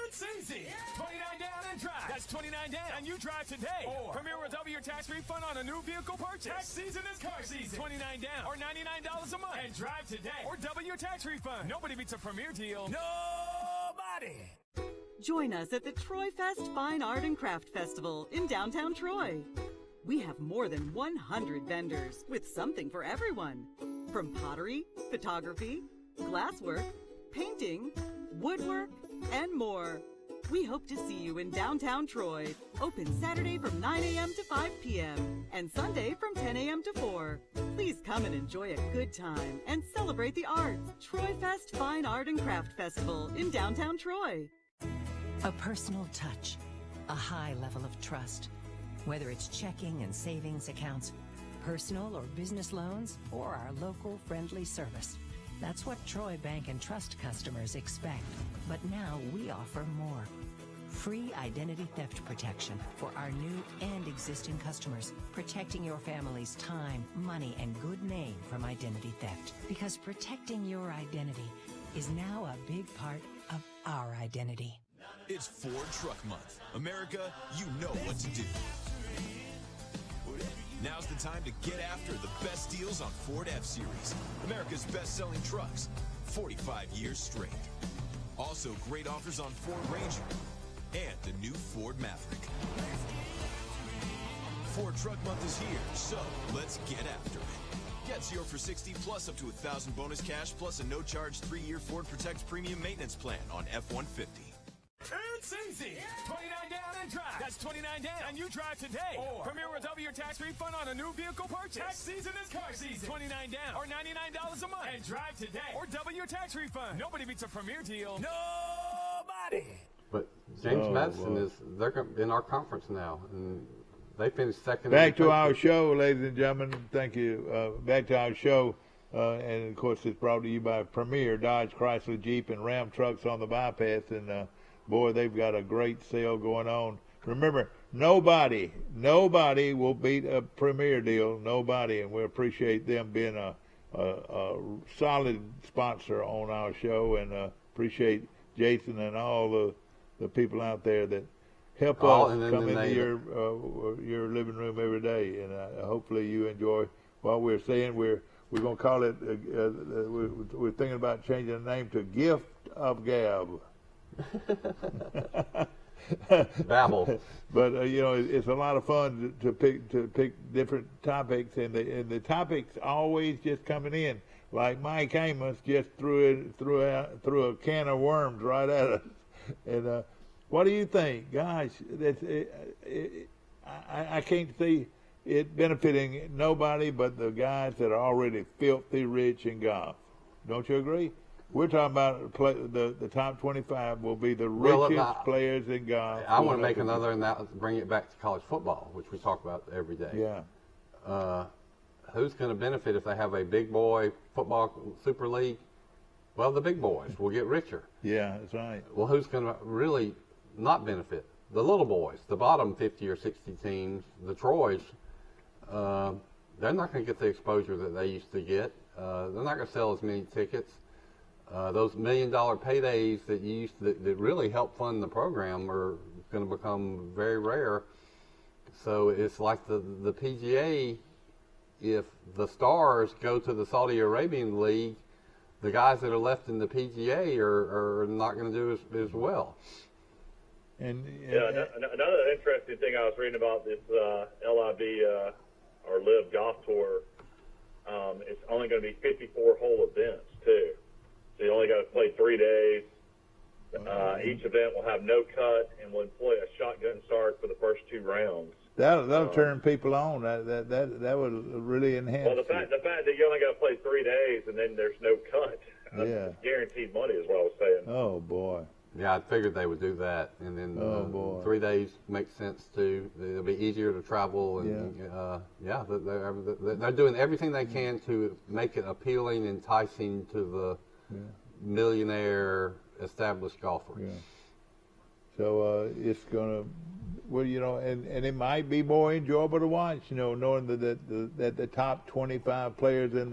It's easy. 29 down and drive. That's 29 down and you drive today. Or Premier will double your tax refund on a new vehicle purchase. Tax season is car season. 29 down or $99 a month and drive today. Or double your tax refund. Nobody beats a Premier deal. Nobody. Join us at the Troy Fest Fine Art and Craft Festival in downtown Troy. We have more than 100 vendors with something for everyone. From pottery, photography, glasswork, painting, woodwork, and more. We hope to see you in downtown Troy. Open Saturday from 9 a.m. to 5 p.m. and Sunday from 10 a.m. to 4. Please come and enjoy a good time and celebrate the arts. Troy Fest Fine Art and Craft Festival in downtown Troy. A personal touch, a high level of trust. Whether it's checking and savings accounts, personal or business loans, or our local friendly service. That's what Troy Bank and Trust customers expect. But now we offer more. Free identity theft protection for our new and existing customers, protecting your family's time, money, and good name from identity theft. Because protecting your identity is now a big part of our identity. It's Ford Truck Month. America, you know what to do. Now's the time to get after the best deals on Ford F-Series, America's best-selling trucks, 45 years straight. Also, great offers on Ford Ranger and the new Ford Maverick. Ford Truck Month is here, so let's get after it. Get 0 for 60 plus up to $1,000 bonus cash plus a no-charge 3-year Ford Protect Premium Maintenance Plan on F-150. It's easy. 29 down and drive. That's 29 down and you drive today. Or Premier will double your tax refund on a new vehicle purchase. Tax season is car season. 29 down or $99 a month and drive today. Or double your tax refund. Nobody beats a Premier deal. Nobody. But James Madison they're in our conference now, and they finished second. Back to our show, ladies and gentlemen. Thank you. Back to our show. And, of course, it's brought to you by Premier, Dodge, Chrysler, Jeep, and Ram trucks on the bypass. And, boy, they've got a great sale going on. Remember, nobody will beat a Premier deal. Nobody. And we appreciate them being a solid sponsor on our show. And appreciate Jason and all the people out there that help us come into your living room every day. And hopefully you enjoy what we're saying. We're going to call it, we're thinking about changing the name to Gift of Gab. Babble. But it's a lot of fun to pick different topics, and the topics always just coming in. Like Mike Amos just threw a can of worms right at us. And what do you think, gosh? I can't see it benefiting nobody but the guys that are already filthy rich in golf. Don't you agree? We're talking about the top 25 will be the richest players in golf. I want to make another announcement, bring it back to college football, which we talk about every day. Yeah. Who's going to benefit if they have a big boy football super league? Well, the big boys will get richer. Yeah, that's right. Well, who's going to really not benefit? The little boys, the bottom 50 or 60 teams, the Troys. They're not going to get the exposure that they used to get. They're not going to sell as many tickets. Those $1 million paydays that really help fund the program are going to become very rare. So it's like the PGA. If the stars go to the Saudi Arabian League, the guys that are left in the PGA are not going to do as well. And another interesting thing I was reading about this LIV or Live Golf Tour, it's only going to be 54 hole events too. So you only got to play 3 days. Each event will have no cut and will employ a shotgun start for the first 2 rounds. That'll turn people on. That would really enhance. Well, the fact that you only got to play 3 days and then there's no cut, yeah, guaranteed money is what I was saying. Oh boy, Yeah, I figured they would do that, and then 3 days makes sense too. It'll be easier to travel, and they're doing everything they can to make it appealing, enticing to the millionaire established golfer. Yeah. So it's gonna, well, you know, and it might be more enjoyable to watch, you know, knowing that the top 25 players in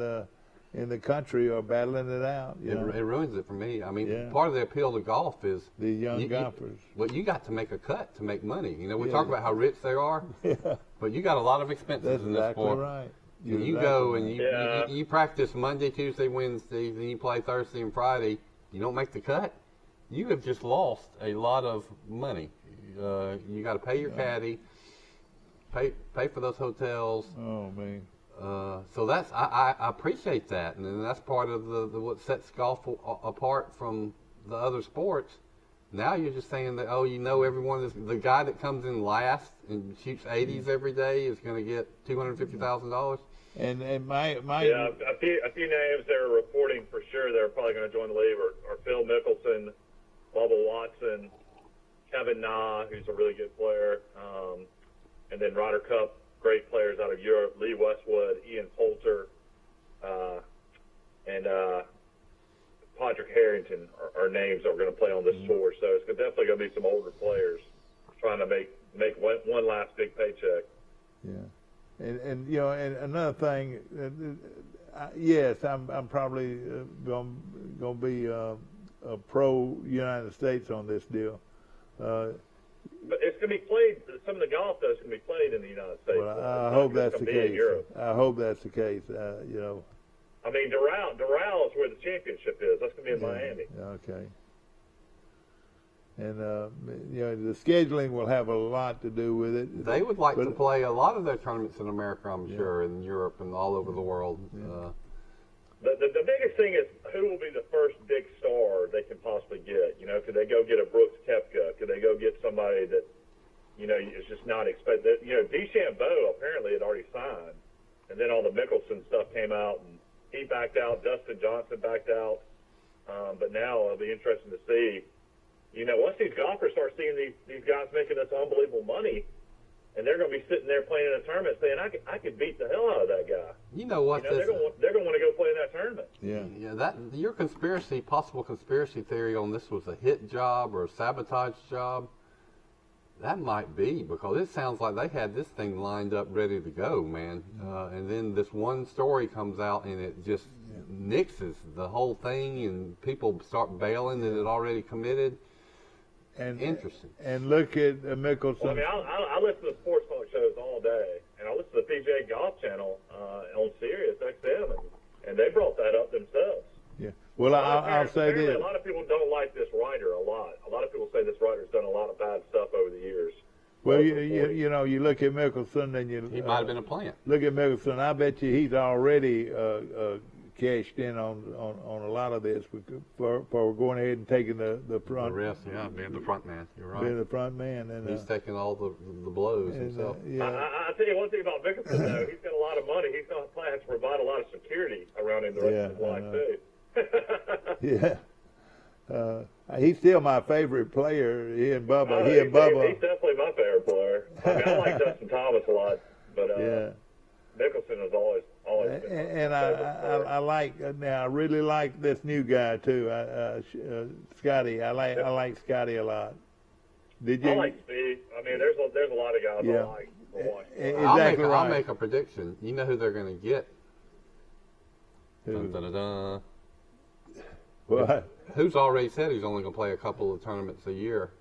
the country are battling it out. You know? It ruins it for me. I mean, part of the appeal to golf is the young golfers. Well, you got to make a cut to make money. You know, we talk about how rich they are, but you got a lot of expenses in this sport. Right. You go and you practice Monday, Tuesday, Wednesday, then you play Thursday and Friday. You don't make the cut, you have just lost a lot of money. You got to pay your caddy, pay for those hotels. Oh man. So that's I appreciate that, and that's part of the what sets golf apart from the other sports. Now you're just saying that everyone is the guy that comes in last and shoots 80s every day is going to get $250,000. And my a few names they're reporting for sure they're probably going to join the league are Phil Mickelson, Bubba Watson, Kevin Na, who's a really good player, and then Ryder Cup great players out of Europe, Lee Westwood, Ian Poulter, and Patrick Harrington are names that are going to play on this tour. So it's definitely going to be some older players trying to make one last big paycheck. Yeah, and you know, and another thing, yes, I'm probably going to be a pro United States on this deal. But it's going to be played. Some of the golf though is going to be played in the United States. Well, I hope that's the case. I hope that's the case. You know. I mean, Doral is where the championship is. That's going to be in Miami. Okay. And you know, the scheduling will have a lot to do with it. They would like to play a lot of their tournaments in America, I'm sure, in Europe and all over the world. Yeah. The biggest thing is who will be the first big star they can possibly get. You know, could they go get a Brooks Koepka? Could they go get somebody that, you know, is just not expected? You know, DeChambeau apparently had already signed, and then all the Mickelson stuff came out, and he backed out. Dustin Johnson backed out. But now it'll be interesting to see. You know, once these golfers start seeing these guys making this unbelievable money, and they're going to be sitting there playing in a tournament saying, I could beat the hell out of that guy. You know what? You know, they're going to want to go play in that tournament. Yeah. That your possible conspiracy theory on this was a hit job or a sabotage job. That might be, because it sounds like they had this thing lined up ready to go, man. And then this one story comes out and it just nixes the whole thing, and people start bailing that it already committed. And interesting. And look at Mickelson. Well, I mean, I listen to sports talk shows all day, and I listen to the PGA Golf Channel on Sirius XM, and they brought that up themselves. Yeah. Well, I'll say this. A lot of people don't like this writer a lot. A lot of people say this writer's done a lot of bad stuff over the years. Well, you know, you look at Mickelson and he might have been a plant. Look at Mickelson. I bet you he's already cashed in on a lot of this for going ahead and taking the front. The risk, being the front man. You're right. Being the front man, and he's taking all the blows himself. I'll tell you one thing about Mickelson though. He's got a lot of money. He's going to have to provide a lot of security around him the rest of his life too. He's still my favorite player. He and Bubba. He's definitely my favorite player. I mean, I like Dustin Thomas a lot, but Mickelson is always been and I like now. I really like this new guy too, Scotty. I like Scotty a lot. Did you? I like Speed. I mean, there's a lot of guys I like. Exactly right. I'll make a prediction. You know who they're going to get? Who? What? Who's already said he's only going to play a couple of tournaments a year?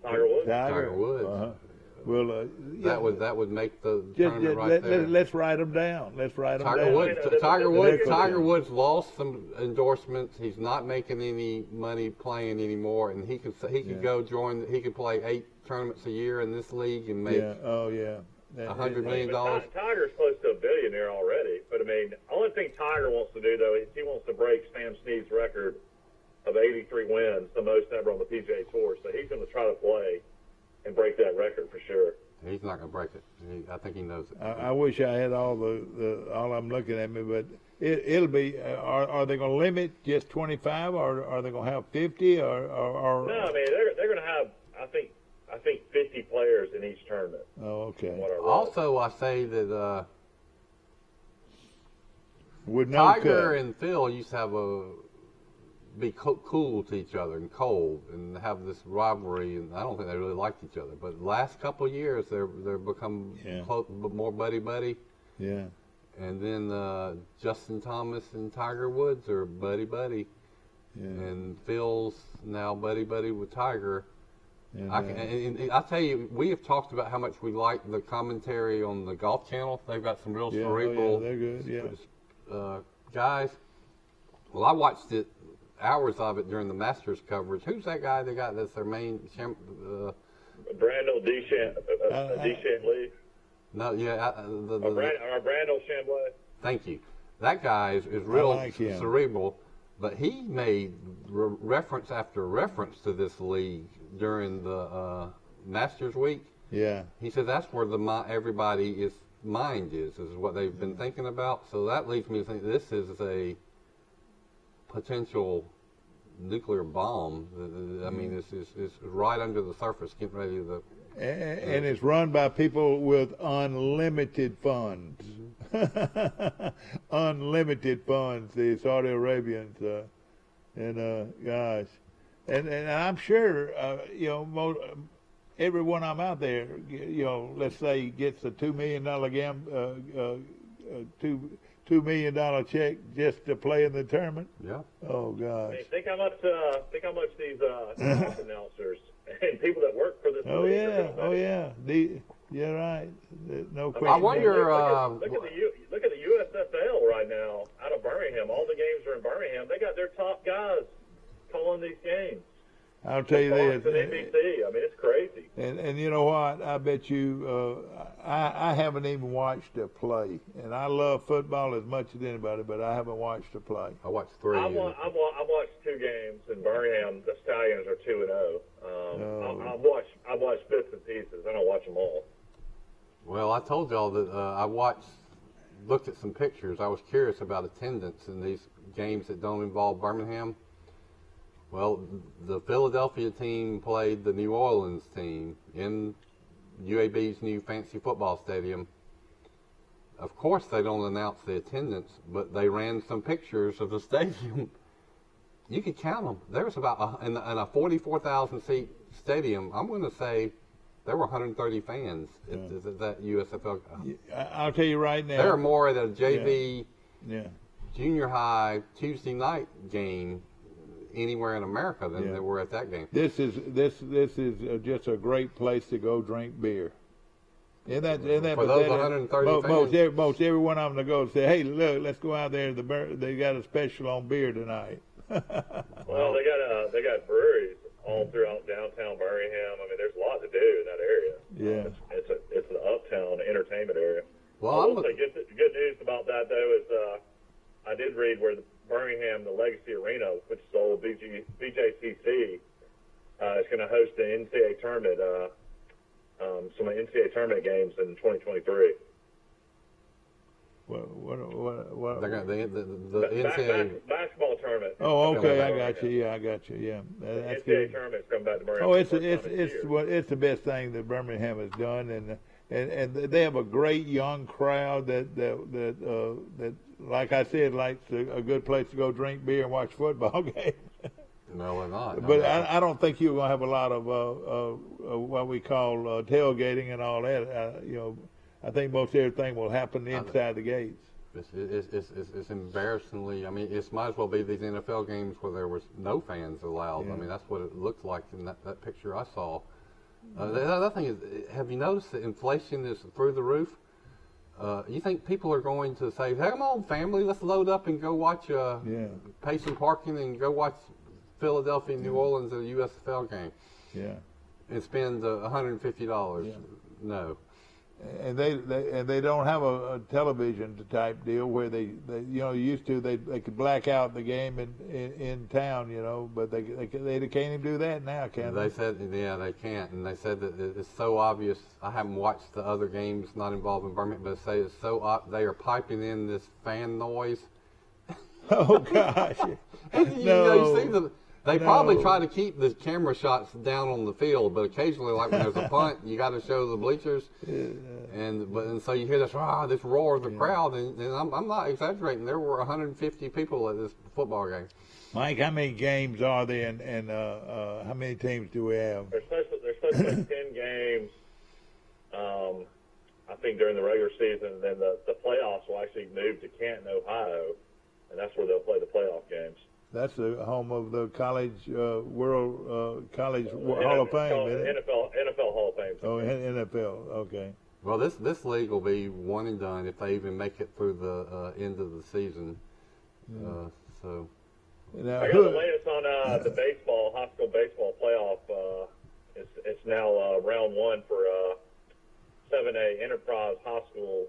Tiger Woods. Tiger Woods. Uh-huh. Well, that would make the tournament right there. Let's write them down. Tiger Woods lost some endorsements. He's not making any money playing anymore, and he could go join. He could play 8 tournaments a year in this league and make $100 million. Tiger's close to $1 billion already. But I mean, the only thing Tiger wants to do though is he wants to break Sam Snead's record of 83 wins, the most ever on the PGA Tour. So he's going to try to play and break that record for sure. He's not going to break it. I think he knows it. I wish I had all I'm looking at me, but it'll be. Are they going to limit just 25, or are they going to have 50, or? No, I mean they're going to have. I think 50 players in each tournament. Oh, okay. Also, I say that With no Tiger cut. and Phil used to be cool to each other and cold and have this rivalry, and I don't think they really liked each other. But the last couple of years, they're become more buddy. Yeah. And then Justin Thomas and Tiger Woods are buddy. Yeah. And Phil's now buddy with Tiger. And, and I'll tell you, we have talked about how much we like the commentary on the Golf Channel. They've got some real cerebral they're good. Yeah. guys. Well, I watched hours of it during the Masters coverage. Who's that guy they got that's their main Brandel DeChambeau. No, yeah. Brandel Chambly. Thank you. That guy is real like him. cerebral, but he made reference after reference to this league during the Masters week. Yeah. He said that's where everybody's mind is what they've been thinking about. So that leads me to think this is a potential nuclear bomb. I mean, it's right under the surface, getting ready to. And it's run by people with unlimited funds. Unlimited funds, the Saudi Arabians. Gosh. And I'm sure, everyone I'm out there, let's say gets a $2 million $2 million check just to play in the tournament. Yeah. Oh gosh. I mean, think how much these golf announcers and people that work for this. Oh league yeah. are Oh getting yeah. Yeah, right. No question. I wonder. Look at the USFL right now out of Birmingham. All the games are in Birmingham. They got their top guys calling these games. I'll tell you this. To the NBC. I mean, it's crazy. And you know what? I bet you I haven't even watched a play. And I love football as much as anybody, but I haven't watched a play. I watched 3. I've watched 2 games in Birmingham. The Stallions are 2-0. I've watched bits and pieces. I don't watch them all. Well, I told y'all that I looked at some pictures. I was curious about attendance in these games that don't involve Birmingham. Well, the Philadelphia team played the New Orleans team in UAB's new fancy football stadium. Of course, they don't announce the attendance, but they ran some pictures of the stadium. You could count them. There was about, in a 44,000 seat stadium, I'm going to say there were 130 fans at that USFL. I'll tell you right now. There are more at a JV Yeah. junior high Tuesday night game anywhere in America than there were at that game. This is just a great place to go drink beer. For those 130 fans? Most every one of them to go say, hey, look, let's go out there. They got a special on beer tonight. Well, they got breweries all throughout downtown Birmingham. I mean, there's a lot to do in that area. Yeah. It's an uptown entertainment area. Well, I will say good news about that though is I did read where Birmingham, the Legacy Arena, which is the old BJCC, is going to host the NCAA tournament, some NCAA tournament games in 2023. What? They're gonna, the NCAA basketball tournament. Oh, okay, I got you. Yeah, I got you. Yeah, that's NCAA good. tournament's coming back to Birmingham. Oh, it's the best thing that Birmingham has done, and they have a great young crowd that like I said, likes a good place to go drink beer and watch football games. No, they're not. But I don't think you're going to have a lot of what we call tailgating and all that. I think most everything will happen inside the gates. It's embarrassingly. I mean, it might as well be these NFL games where there was no fans allowed. Yeah. I mean, that's what it looked like in that picture I saw. The other thing is, have you noticed that inflation is through the roof? You think people are going to say, hey, come on, family, let's load up and go watch pay some parking and go watch Philadelphia and New Orleans at a USFL game? Yeah. And spend $150? Yeah. No. And they don't have a television type deal where they used to they could black out the game in town, but they can't even do that now, can they? They said they can't, and they said that it's so obvious. I haven't watched the other games not involving Birmingham, but they say it's so they are piping in this fan noise Oh gosh. And, No. you see they probably try to keep the camera shots down on the field, but occasionally, like when there's a punt, you got to show the bleachers, and so you hear this roar of the crowd, and I'm not exaggerating. There were 150 people at this football game. Mike, how many games are there, and how many teams do we have? There's supposed to be 10 games, I think, during the regular season, and then the playoffs will actually move to Canton, Ohio, and that's where they'll play the playoff games. That's the home of the College College Hall of Fame, isn't it? NFL Hall of Fame. Oh, NFL. Okay. Well, this league will be one and done if they even make it through the end of the season. So. Now, I got the latest on the high school baseball playoff. It's now round one for 7A Enterprise High School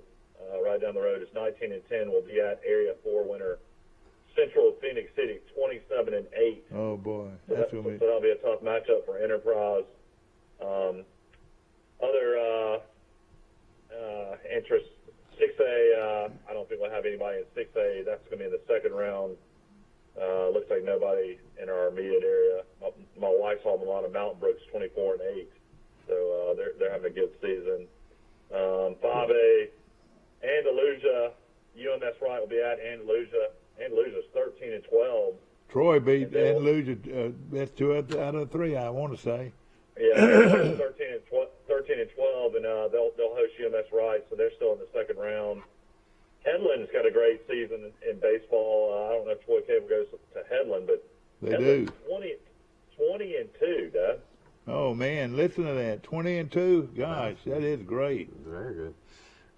right down the road. It's 19-10. We'll be at Area 4 winner Central Phoenix City, 27-8. Oh boy, So that's gonna be. that'll be a tough matchup for Enterprise. Other interest, 6A. I don't think we'll have anybody in 6A. That's going to be in the second round. Looks like nobody in our immediate area. My wife's alma mater, Mountain Brook's 24-8, so they're having a good season. 5A, Andalusia, UMS Wright will be at Andalusia. Andalusia's 13-12. Troy beat Andalusia. That's 2 out of 3, I want to say. Yeah, 13-12, and they'll host UMS Wright, so they're still in the second round. Headland's got a great season in baseball. I don't know if Troy Cable goes to Headland, but They do. 20-2, Dad. Oh man, listen to that. 20-2. Gosh, that is great. Very good.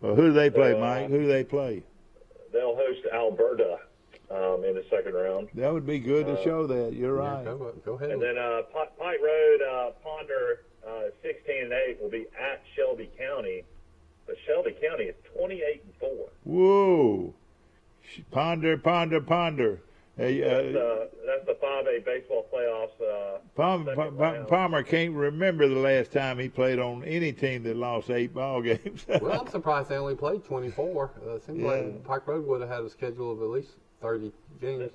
Well, who do they play, Mike? Who do they play? They'll host Alberta in the second round. That would be good to show that. You're right. Go ahead. And then Pike Road, Ponder, 16-8 will be at Shelby County. But Shelby County is 28-4. Whoa. Ponder. Hey, that's the 5A baseball playoffs. Palmer can't remember the last time he played on any team that lost 8 ball games. Well, I'm surprised they only played 24. It seems like Pike Road would have had a schedule of at least 30 games.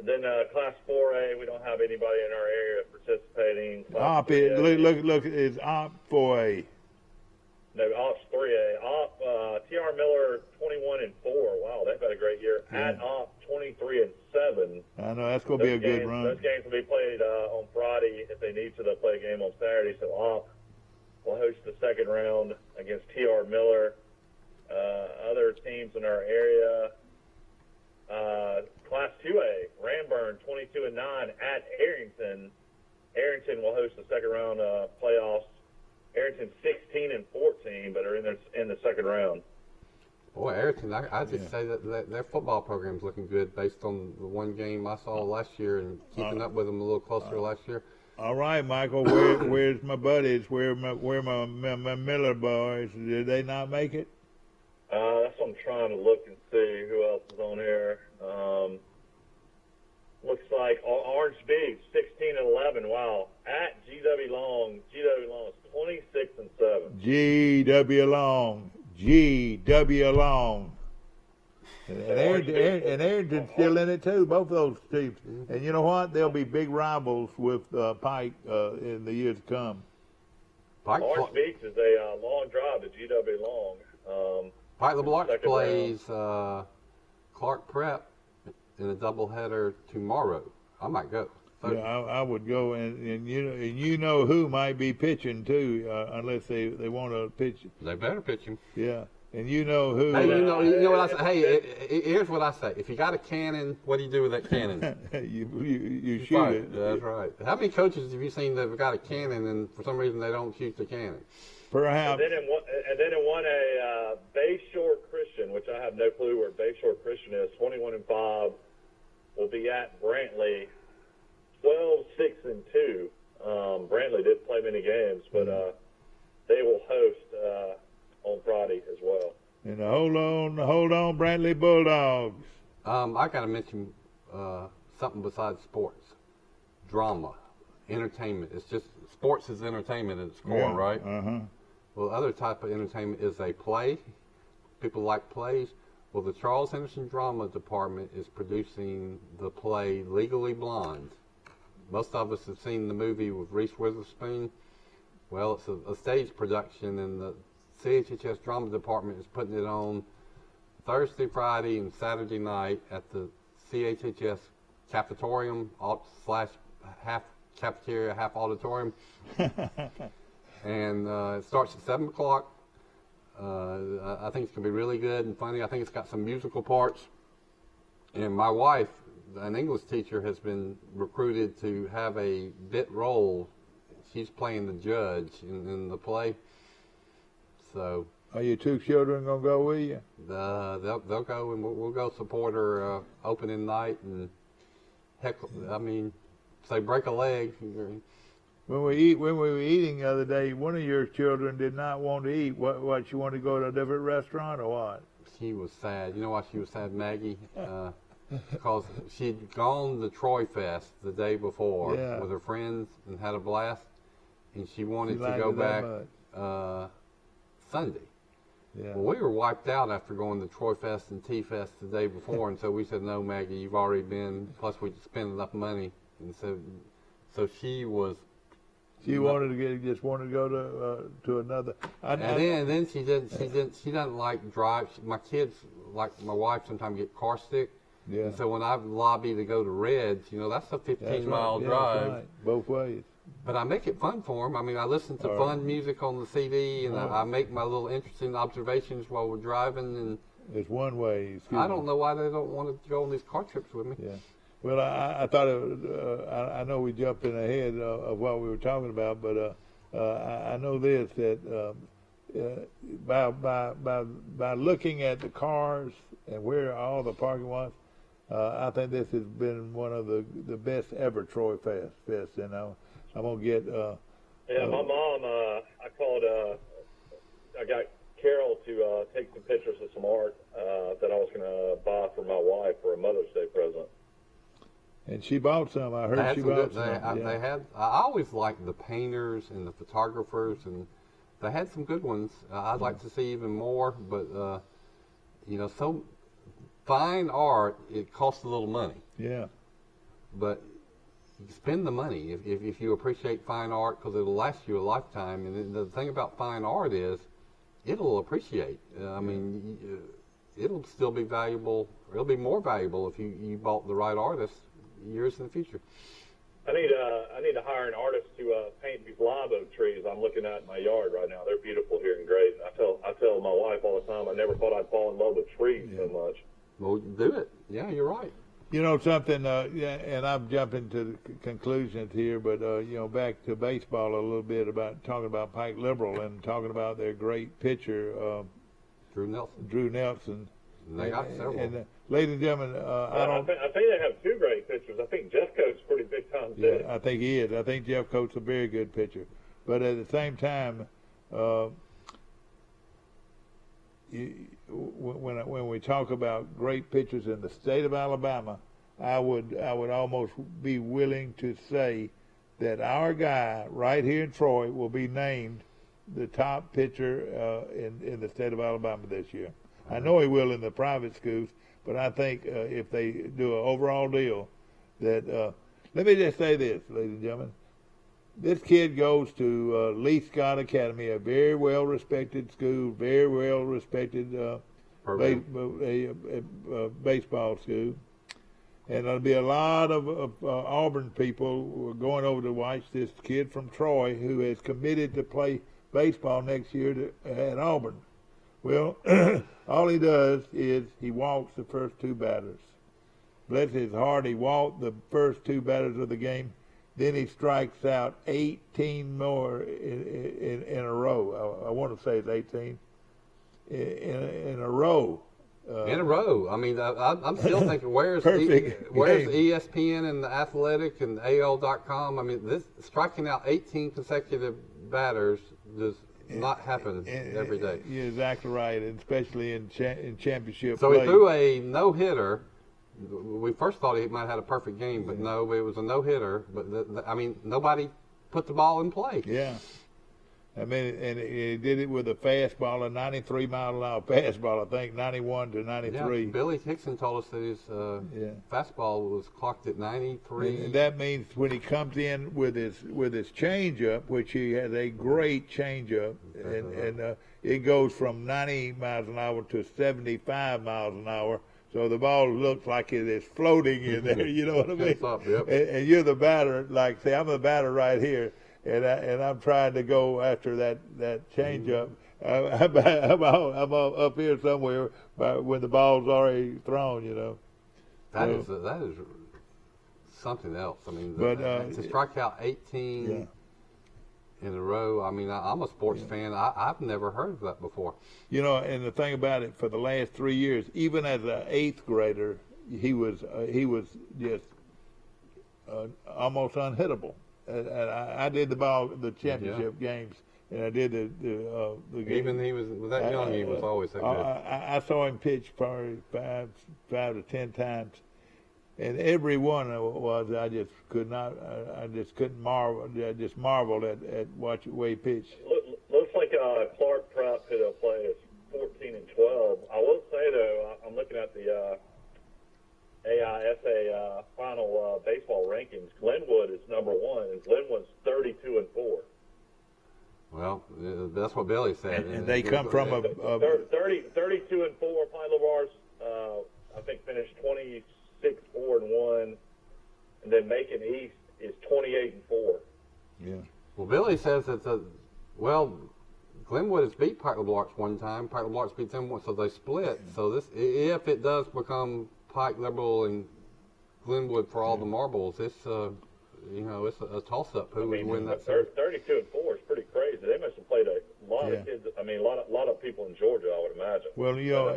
Then Class 4A, we don't have anybody in our area participating. Look, it's Op 4A. No, Ops 3A. TR Miller 21-4. Wow, they've had a great year. Yeah. At Op 23-7. I know that's going to be a good run. Those games will be played on Friday. If they need to, they'll play a game on Saturday. So Op will host the second round against TR Miller. Other teams in our area. Class 2A, Ranburn 22-9 at Arrington. Arrington will host the second round playoffs. Arrington 16-14, but are in the second round. Boy, Arrington, I just say that their football program's looking good based on the one game I saw last year and keeping up with them a little closer last year. All right, Michael, where's my buddies? Where my Miller boys? Did they not make it? That's what I'm trying to look and see who else is on here. Looks like Orange Beach 16-11. Wow, at GW Long is 26-7. GW Long. And Arrington's still in it too. Both of those teams. And you know what? They'll be big rivals with Pike in the years to come. Orange Beach is a long drive to GW Long. Pike LeBlanc plays Clark Prep in a doubleheader tomorrow. I might go. Yeah, I would go, and you know who might be pitching too, unless they want to pitch. They better pitch him. Yeah, and you know who. Hey, you know what I say? Hey, here's what I say. If you got a cannon, what do you do with that cannon? you shoot it. That's right. How many coaches have you seen that have got a cannon and for some reason they don't shoot the cannon? Perhaps. And then in 1A, Bayshore Christian, which I have no clue where Bayshore Christian is, 21-5, will be at Brantley, 12-6-2. Brantley didn't play many games, but they will host on Friday as well. And hold on, Brantley Bulldogs. I got to mention something besides sports, drama, entertainment. It's just sports is entertainment at its core, right? Uh-huh. Well, other type of entertainment is a play. People like plays. Well, the Charles Henderson Drama Department is producing the play Legally Blonde. Most of us have seen the movie with Reese Witherspoon. Well, it's a stage production, and the CHHS Drama Department is putting it on Thursday, Friday, and Saturday night at the CHHS cafetorium / half cafeteria, half auditorium. And it starts at 7 o'clock. I think it's going to be really good and funny. I think it's got some musical parts. And my wife, an English teacher, has been recruited to have a bit role. She's playing the judge in the play. So. Are your two children going to go with you? They'll go, and we'll go support her opening night. And heck, I mean, say break a leg. When we were eating the other day, one of your children did not want to eat. What she wanted to go to a different restaurant or what? She was sad. You know why she was sad, Maggie? Because she'd gone to Troy Fest the day before with her friends and had a blast, and she wanted to go back Sunday. Yeah. Well, we were wiped out after going to Troy Fest and T-Fest the day before, and so we said, no, Maggie, you've already been, plus we spent enough money. And so she was... She just wanted to go to another. And then she doesn't like drive. My kids, like my wife, sometimes get car sick. Yeah. And so when I lobby to go to Reds, that's a 15-mile drive. That's right. Both ways. But I make it fun for them. I mean, I listen to fun music on the CD, and I make my little interesting observations while we're driving. And it's one way. I don't know why they don't want to go on these car trips with me. Yeah. Well, I thought I know we jumped in ahead of what we were talking about, but I know this, that by looking at the cars and where all the parking was, I think this has been one of the best ever Troy Fest. And I'm gonna get. My mom. I called. I got Carol to take some pictures of some art that I was gonna buy for my wife for a Mother's Day present. And she bought some. I heard she bought some. They had. I always liked the painters and the photographers, and they had some good ones. I'd like to see even more, but so fine art, it costs a little money. Yeah. But you spend the money if you appreciate fine art, because it'll last you a lifetime. And the thing about fine art is it'll appreciate. I mean, it'll still be valuable. It'll be more valuable if you bought the right artist years in the future. I need to hire an artist to paint these live oak trees I'm looking at in my yard right now. They're beautiful here and great. I tell my wife all the time, I never thought I'd fall in love with trees so much. Well, do it. Yeah, you're right. You know something, and I'm jumping to the conclusions here, but back to baseball a little bit, about talking about Pike Liberal and talking about their great pitcher, Drew Nelson. And they got several. And ladies and gentlemen, I think they have two great pitchers. I think Jeff Coates pretty big time too. Yeah, I think he is. I think Jeff Coates is a very good pitcher, but at the same time, when we talk about great pitchers in the state of Alabama, I would almost be willing to say that our guy right here in Troy will be named the top pitcher in the state of Alabama this year. I know he will in the private schools, but I think if they do an overall deal, that let me just say this, ladies and gentlemen. This kid goes to Lee Scott Academy, a very well-respected school, very well-respected baseball school. And there'll be a lot of Auburn people going over to watch this kid from Troy who has committed to play baseball next year at Auburn. Well, all he does is he walks the first two batters. Bless his heart, he walked the first two batters of the game. Then he strikes out 18 more in a row. I want to say it's 18 in a row. In a row. I mean, I'm still thinking, where's ESPN and the Athletic and AL.com? I mean, this striking out 18 consecutive batters does not happen every day. You're exactly right, and especially in championship So play. He threw a no-hitter. We first thought he might have had a perfect game, but no, it was a no-hitter. But, nobody put the ball in play. Yeah. I mean, and he did it with a fastball, a 93-mile-an-hour fastball, I think, 91 to 93. Yeah, Billy Hickson told us that his fastball was clocked at 93. And that means when he comes in with his changeup, which he has a great changeup, and it goes from 90 miles an hour to 75 miles an hour. So the ball looks like it is floating in there. You know what I mean? Up, yep. And you're the batter. Like, say, I'm the batter right here, and I'm trying to go after that changeup. I'm up here somewhere when the ball's already thrown. You know. That is something else. I mean, to strike out 18 in a row. I mean, I'm a sports fan. I've never heard of that before. You know, and the thing about it, for the last 3 years, even as an 8th grader, he was just almost unhittable. And I did the championship games, and I did the game. Even he was that young, he was always that good. I saw him pitch probably five to 10 times. And every one was, I just couldn't marvel. I just marveled at watching the way he pitched. Looks like Clark Prep, who they'll play, is 14 and 12. I will say though, I'm looking at the AISA final baseball rankings. Glenwood is number 1, and Glenwood's 32 and 4. Well, that's what Billy said. And they come from a 32 and 4. Pine Lavar's, I think, finished 26, 4 and 1, and then Macon East is 28 and 4. Yeah. Well, Billy says that Glenwood has beat Pike LeBlanc one time. Pike LeBlanc beat them once, so they split. So this, if it does become Pike Liberal and Glenwood for all the marbles, it's it's a toss-up. Who would win that series? 32 and 4 is pretty crazy. They must have played a lot of kids. I mean, a lot of people in Georgia, I would imagine. Well, you know,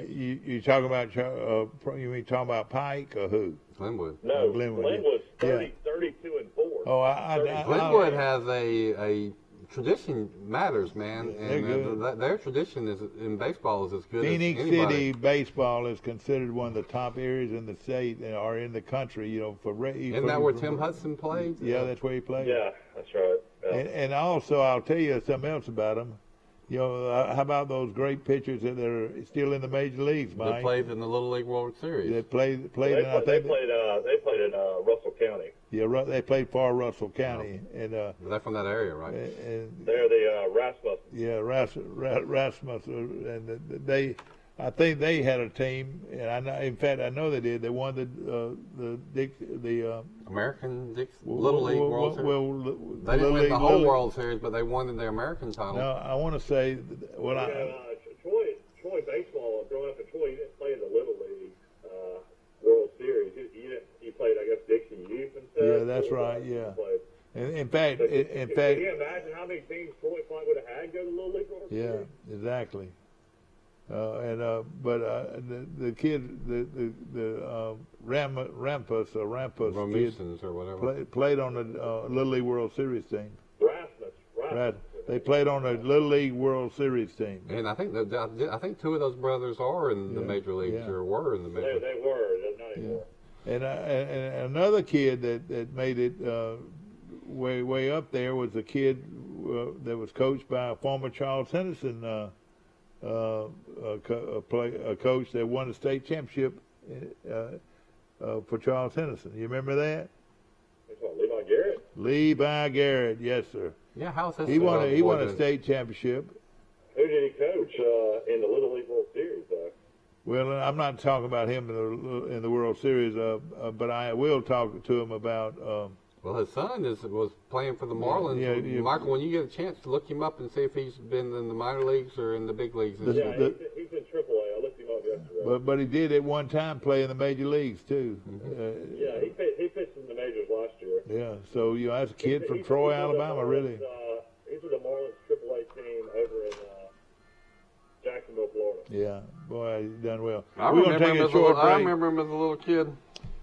you talking about you mean talking about Pike or who? Glenwood. No, Glenwood's 32 and 4. Oh, Glenwood has a tradition matters, man, and their tradition is in baseball is as good Phoenix as anybody. City baseball is considered one of the top areas in the state or in the country. You know, Isn't that where Tim Hudson played? Yeah, that's where he played. Yeah, that's right. Yeah. And also, I'll tell you something else about them. You know, how about those great pitchers that are still in the major leagues, Mike? They played in the Little League World Series. They played. They played in Russell County. Yeah, they played for Russell County, and they're from that area, right? And they're the Rasmussen. Yeah, Rasmussen, and I think they had a team, and I know they did. They won the American Little League World Series. Well, they didn't win the whole World Series, but they won the American title. No, I want to say Troy baseball. Growing up in Troy, you didn't play in the Little League World Series. You played, I guess, Dixie Youth and stuff. Yeah, that's right. Yeah. In fact, can you imagine how many teams Troy probably would have had go to the Little League World Series? Yeah, exactly. The kid, the Rampus kid, or whatever, played on the Little League World Series team. Rasmus. They played on the Little League World Series team. And I think two of those brothers are in the major leagues or were in the major leagues. They were. They're not anymore. And another kid that made it way up there was a kid that was coached by a former Charles Henderson a coach that won the state championship for Charles Henderson. You remember that? That's what, Levi Garrett? Levi Garrett, yes, sir. Yeah, how's his? He won a state championship. Who did he coach in the Little League World Series, though? Well, I'm not talking about him in the World Series, but I will talk to him about. Well, his son was playing for the Marlins. Yeah. Michael, when you get a chance to look him up and see if he's been in the minor leagues or in the big leagues. He's in AAA. I looked him up yesterday. But he did at one time play in the major leagues too. Mm-hmm. He pitched in the majors last year. Yeah, so that's a kid from Troy, Alabama, really. He's with the Marlins AAA team over in Jacksonville, Florida. Yeah, boy, he's done well. I remember him as a little kid.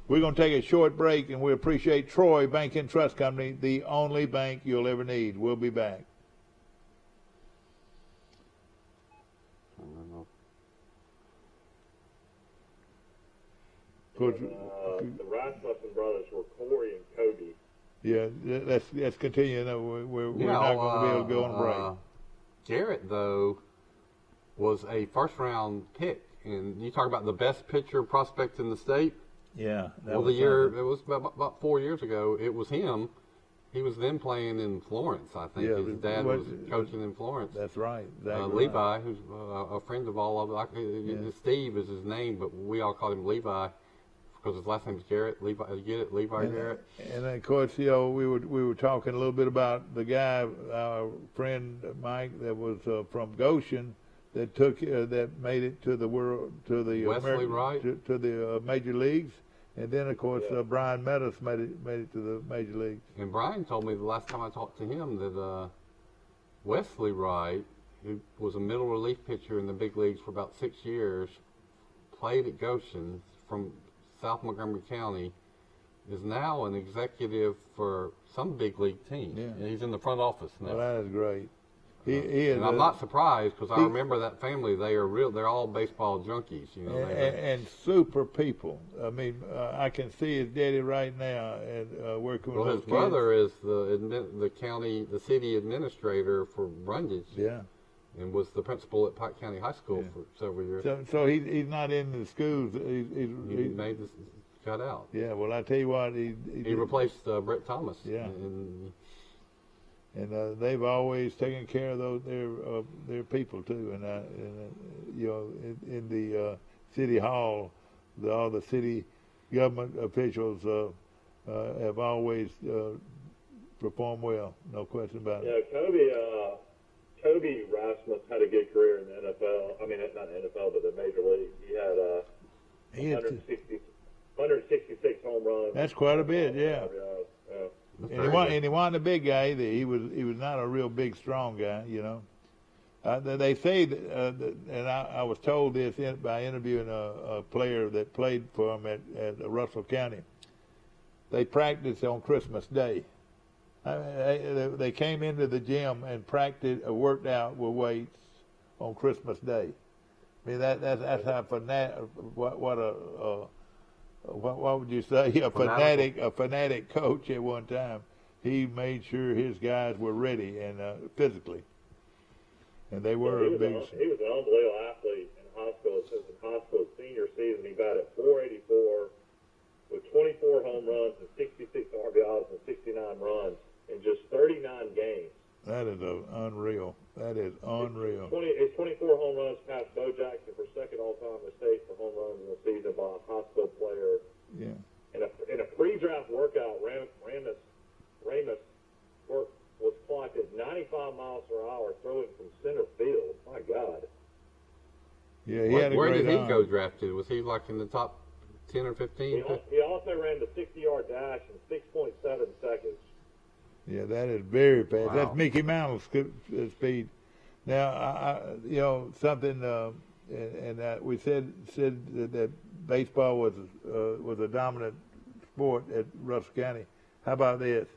We're going to take a short break, and we appreciate Troy Bank and Trust Company, the only bank you'll ever need. We'll be back. The Rasmussen brothers were Corey and Cody. Yeah, let's continue. No, we're not going to be able to go on break. Garrett, though, was a first-round pick, and you talk about the best pitcher prospect in the state. Yeah. It was about 4 years ago. It was him. He was then playing in Florence, I think. Yeah, his dad was coaching in Florence. That's right. Exactly Levi, right. who's a friend of all of us. Steve is his name, but we all called him Levi because his last name is Garrett. Levi, you get it? Levi Garrett. And of course, we were talking a little bit about the guy, our friend Mike, that was from Goshen, that made it to the world, to the Wesley Wright, to the major leagues. And then, of course, Brian Meadows made it to the major leagues. And Brian told me the last time I talked to him that Wesley Wright, who was a middle relief pitcher in the big leagues for about 6 years, played at Goshen from South Montgomery County, is now an executive for some big league team. Yeah. He's in the front office now. Well, that is great. He is, and I'm not surprised because I remember that family. They are real. They're all baseball junkies, you know. And super people. I mean, I can see his daddy right now and working with those his brother kids. is the city administrator for Brundage. Yeah. And was the principal at Pike County High School for several years. So he's not in the schools. He made this cut out. Yeah. Well, I tell you what, he replaced Brett Thomas. Yeah. And they've always taken care of their people too. And in the city hall, all the city government officials have always performed well. No question about it. Yeah, Kobe Rasmus had a good career in the NFL. I mean, not NFL, but the major league. He had 166 home runs. That's quite a bit, yeah. And he wasn't a big guy either. He was not a real big, strong guy, you know. They say that, and I was told this by interviewing a player that played for him at Russell County. They practiced on Christmas Day. They came into the gym and practiced, worked out with weights on Christmas Day. I mean that's how fanatic. What would you say? A fanatic coach at one time. He made sure his guys were ready and physically, and they were he was an unbelievable athlete in high school. Since in high school, senior season, he batted .484 with 24 home runs and 66 RBIs and 69 runs in just 39 games. That is unreal. That is unreal. It's 24 home runs past Bo Jackson for second all-time in the state for home runs in the season by a high school player. Yeah. In a pre-draft workout, Ramus was clocked at 95 miles per hour throwing from center field. My God. Yeah, he had a Where great did he arm. go drafted? Was he like in the top 10 or 15? He also ran the 60-yard dash in 6.7 seconds. Yeah, that is very fast. Wow. That's Mickey Mantle's speed. Now, something, and we said that baseball was a dominant sport at Russell County. How about this?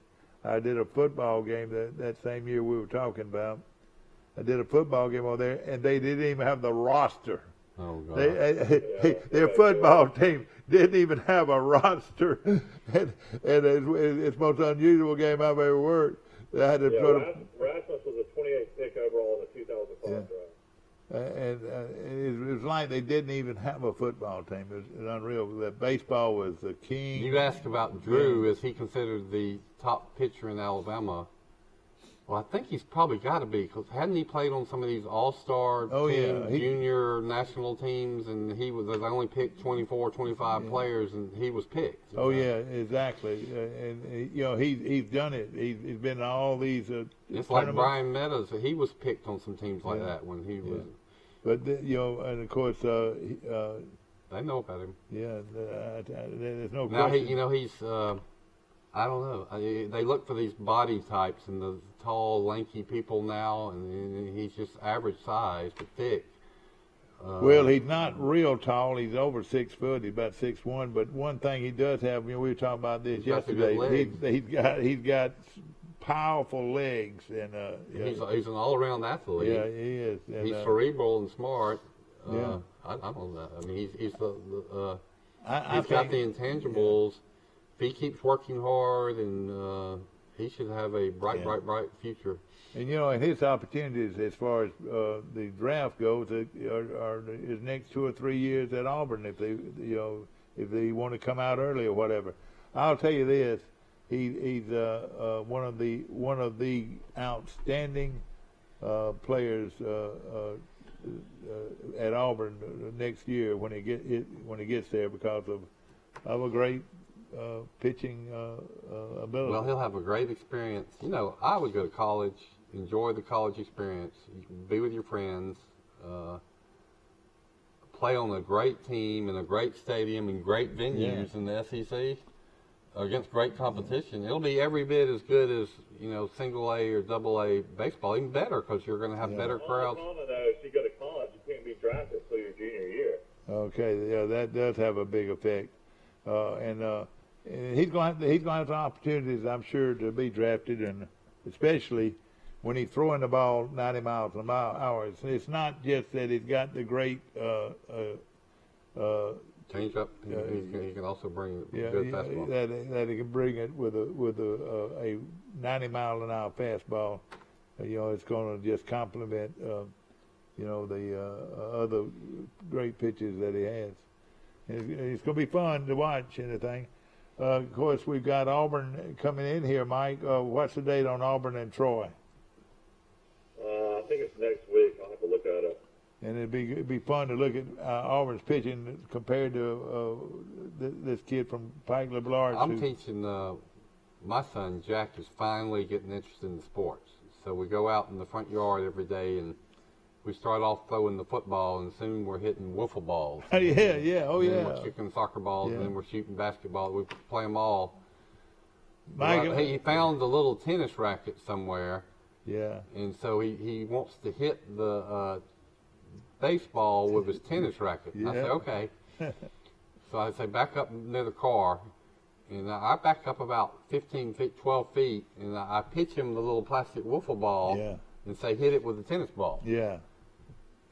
I did a football game that same year we were talking about. I did a football game over there, and they didn't even have the roster. Oh, God. Their football team didn't even have a roster, and it's the most unusual game I've ever worked. I had to Rasmus was a 28th pick overall in the 2005 draft. And it was like they didn't even have a football team. It was unreal. That baseball was the king. You asked about Drew. Is he considered the top pitcher in Alabama? Well, I think he's probably got to be, because hadn't he played on some of these all-star junior national teams, and they only picked 24, 25 players, and he was picked. Oh, yeah, exactly. And, he's done it. He's been in all these It's like Brian Meadows. He was picked on some teams like that when he was. But, and, of course, they know about him. Yeah, there's no now, question. He's, I don't know. They look for these body types and the tall, lanky people now, and he's just average size, but thick. Well, he's not real tall. He's over 6 foot. He's about 6'1". But one thing he does have, we were talking about this yesterday. He's got powerful legs, and he's an all-around athlete. Yeah, he is. And, he's cerebral and smart. Yeah. I don't know. I mean, he's got the intangibles he keeps working hard, and he should have a bright future. And and his opportunities as far as the draft goes are his next 2 or 3 years at Auburn if they want to come out early or whatever. I'll tell you this: he's one of the outstanding players at Auburn next year when he gets there because of a great pitching ability. Well, he'll have a great experience. I would go to college, enjoy the college experience, you can be with your friends, play on a great team in a great stadium and great venues in the SEC against great competition. It'll be every bit as good as single A or double A baseball, even better because you're going to have better crowds. The problem though, if you go to college, you can't be drafted until your junior year. Okay, yeah, that does have a big effect, and he's going to have some opportunities, I'm sure, to be drafted, and especially when he's throwing the ball 90 miles an hour. It's not just that he's got the great change up. He can also bring good fastball. That he can bring it with a 90 mile an hour fastball. It's going to just complement the other great pitches that he has. It's going to be fun to watch anything. Of course, we've got Auburn coming in here, Mike. What's the date on Auburn and Troy? I think it's next week. I'll have to look that up. And it'd be fun to look at Auburn's pitching compared to this kid from Pike LeBlanc. I'm teaching my son Jack is finally getting interested in sports. So we go out in the front yard every day and we start off throwing the football, and soon we're hitting wiffle balls. Oh yeah. We're kicking soccer balls, and then we're shooting basketball. We play them all. Mike, he found a little tennis racket somewhere. Yeah. And so he wants to hit the baseball with his tennis racket. And I say, okay. So I say, back up near the car. And I back up about 15 feet, 12 feet, and I pitch him the little plastic wiffle ball and say, hit it with the tennis ball. Yeah.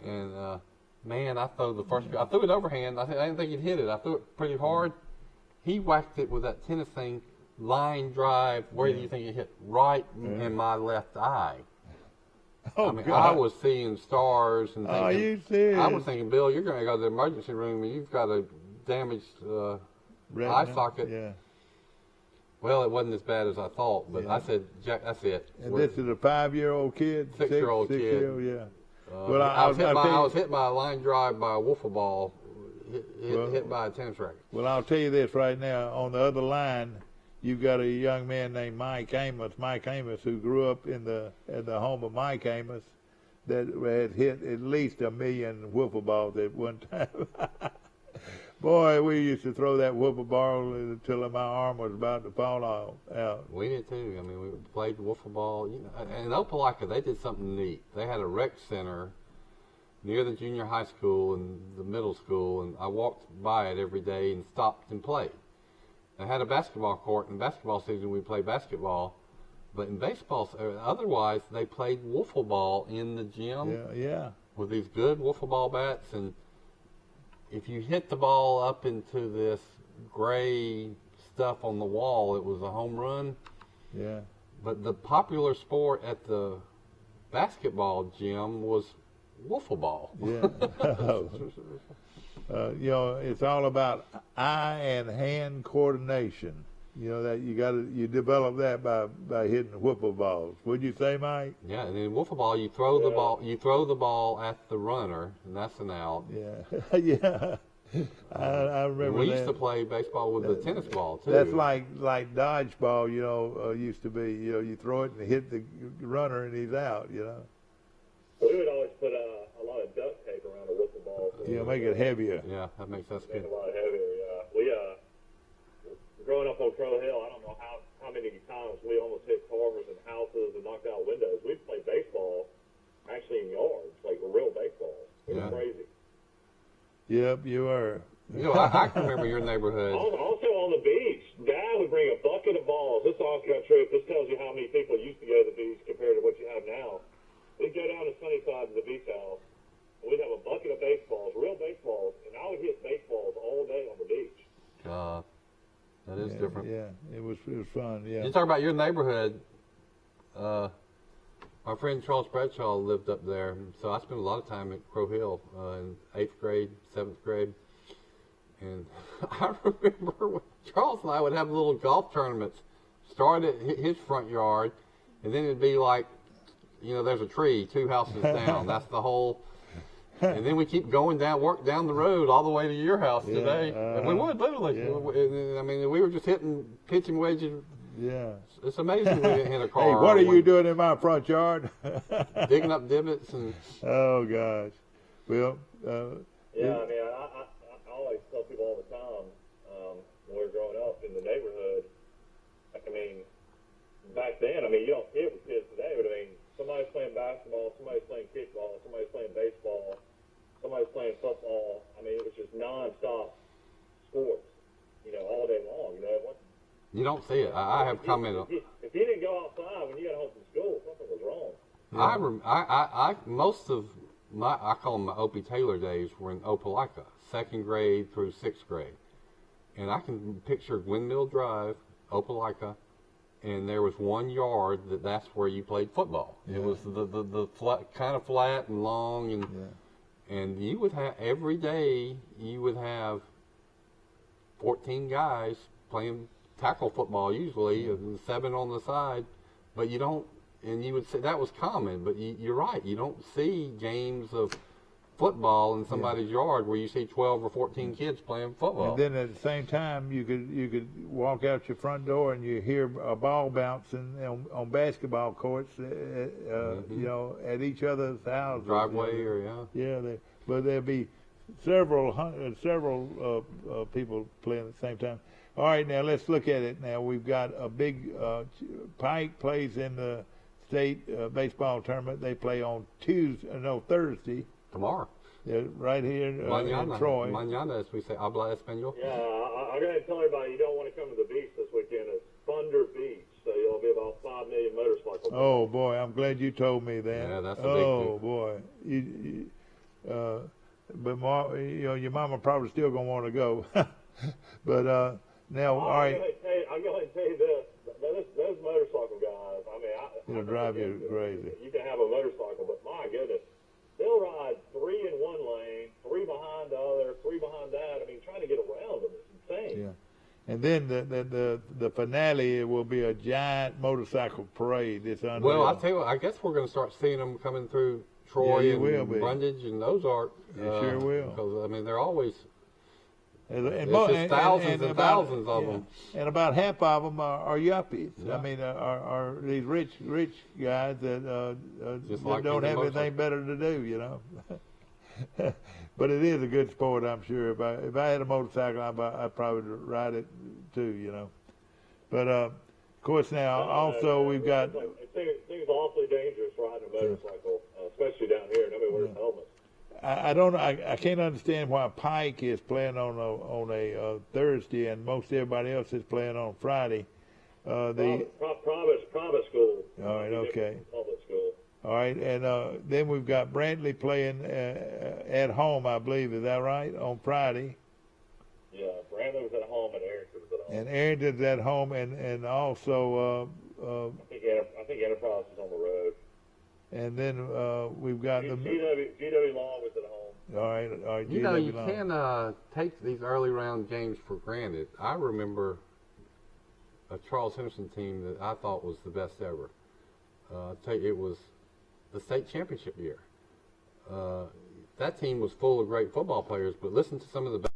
And, man, I threw it overhand. I didn't think he'd hit it. I threw it pretty hard. He whacked it with that tennis thing, line drive. Where do you think it hit? Right in my left eye. Oh, God. God. I was seeing stars and thinking, are you serious? I was thinking, Bill, you're going to go to the emergency room and you've got a damaged eye socket. Yeah. Well, it wasn't as bad as I thought, but I said, Jack, that's it. And this is a 5-year-old kid? 6-year-old kid. Yeah. Well, I was hit by a line drive by a wiffle ball, hit by a tennis racket. Well, I'll tell you this right now. On the other line, you've got a young man named Mike Amos, who grew up in the home of Mike Amos, that had hit at least 1 million wiffle balls at one time. Boy, we used to throw that wiffle ball until my arm was about to fall out. We did too. I mean, we played wiffle ball. And in Opelika, they did something neat. They had a rec center near the junior high school and the middle school, and I walked by it every day and stopped and played. They had a basketball court. In basketball season, we played basketball. But in baseball, otherwise, they played wiffle ball in the gym. Yeah. With these good wiffle ball bats, and if you hit the ball up into this gray stuff on the wall, it was a home run. Yeah. But the popular sport at the basketball gym was wiffle ball. Yeah. It's all about eye and hand coordination. That you develop that by hitting wiffle balls. Would you say, Mike? Yeah, and in wiffle ball, you throw the ball. You throw the ball at the runner, and that's an out. Yeah, yeah. I remember. We used to play baseball with the tennis ball too. That's like dodgeball. Used to be. You throw it and hit the runner, and he's out. We would always put a lot of duct tape around a wiffle ball. So make it heavier. Yeah, that makes us good. Make it a lot heavier. Yeah, we growing up on Crow Hill, I don't know how many times we almost hit cars and houses and knocked out windows. We played baseball actually in yards, like real baseball. It was crazy. Yep, you were. I can remember your neighborhood. Also on the beach, Dad would bring a bucket of balls. This honest God truth. This tells you how many people used to go to the beach compared to what you have now. We'd go down to Sunnyside to the beach house. And we'd have a bucket of baseballs, real baseballs, and I would hit baseballs all day on the beach. That is different. Yeah, it was fun. Yeah. You talk about your neighborhood. My friend Charles Bradshaw lived up there, so I spent a lot of time at Crow Hill in 8th grade, 7th grade. And I remember when Charles and I would have little golf tournaments, start at his front yard, and then it'd be like, there's a tree 2 houses down. That's the whole. And then we keep going down, work down the road all the way to your house today. And we would literally. Yeah. I mean, we were just pitching wedges. Yeah. It's amazing we didn't hit a car. Hey, what are you doing in my front yard? Digging up divots and. Oh gosh. Well. Yeah, I mean, I always tell people all the time when we were growing up in the neighborhood. I mean, back then, I mean, you don't see it with kids today, but I mean, somebody's playing basketball, somebody's playing kickball, somebody's playing baseball, somebody's playing football. I mean, it was just nonstop sports, all day long. You don't see it. I have commented. If you didn't go outside when you got home from school, something was wrong. I most of I call them my Opie Taylor days were in Opelika, 2nd grade through 6th grade, and I can picture Windmill Drive, Opelika, and there was one yard that's where you played football. Yeah. It was the flat, kind of flat and long, and you would have every day you would have 14 guys playing tackle football usually, and 7 on the side, but you don't. And you would say that was common, but you're right. You don't see games of football in somebody's yard where you see 12 or 14 kids playing football. And then at the same time, you could walk out your front door and you hear a ball bouncing on basketball courts, at each other's houses. Driveway or but there'd be several people playing at the same time. All right, now let's look at it. Now we've got a big Pike plays in the state baseball tournament. They play on Thursday. Tomorrow. Yeah, right here in Troy. Mañana, as we say, habla español. Yeah, I'm going to tell everybody you don't want to come to the beach this weekend. It's Thunder Beach, so you'll be about 5 million motorcycles. Oh boy, I'm glad you told me that. Yeah, that's a big thing. Oh boy, but your mama probably still gonna want to go. But now, all right. I'm going to tell you this. Those motorcycle guys, I mean, it'll drive you crazy. You can have a motorcycle, but my goodness, they'll ride 3 in one lane, 3 behind the other, 3 behind that. I mean, trying to get around them is insane. Yeah. And then the finale will be a giant motorcycle parade. It's unreal. Well, I tell you what, I guess we're going to start seeing them coming through Troy and Brundage and Ozark. You sure will. Because, I mean, they're always... And thousands and thousands of them. And about half of them are yuppies. Yeah. I mean, are these rich guys that don't have anything better to do, But it is a good sport, I'm sure. If I had a motorcycle, I'd probably ride it too, But of course, now also we've got. It seems awfully dangerous riding a motorcycle, especially down here. Nobody wears helmets. I can't understand why Pike is playing on a Thursday and most everybody else is playing on Friday. Private school. All right, okay. Public school. All right, and then we've got Brantley playing at home, I believe. Is that right? On Friday. Yeah, Brantley was at home and Arrington was at home. And Arrington's at home, and also. I think Enterprise is on the road. And then we've got GW Long was at home. All right. You can't take these early round games for granted. I remember a Charles Henderson team that I thought was the best ever. It was the state championship year. That team was full of great football players, but listen to some of the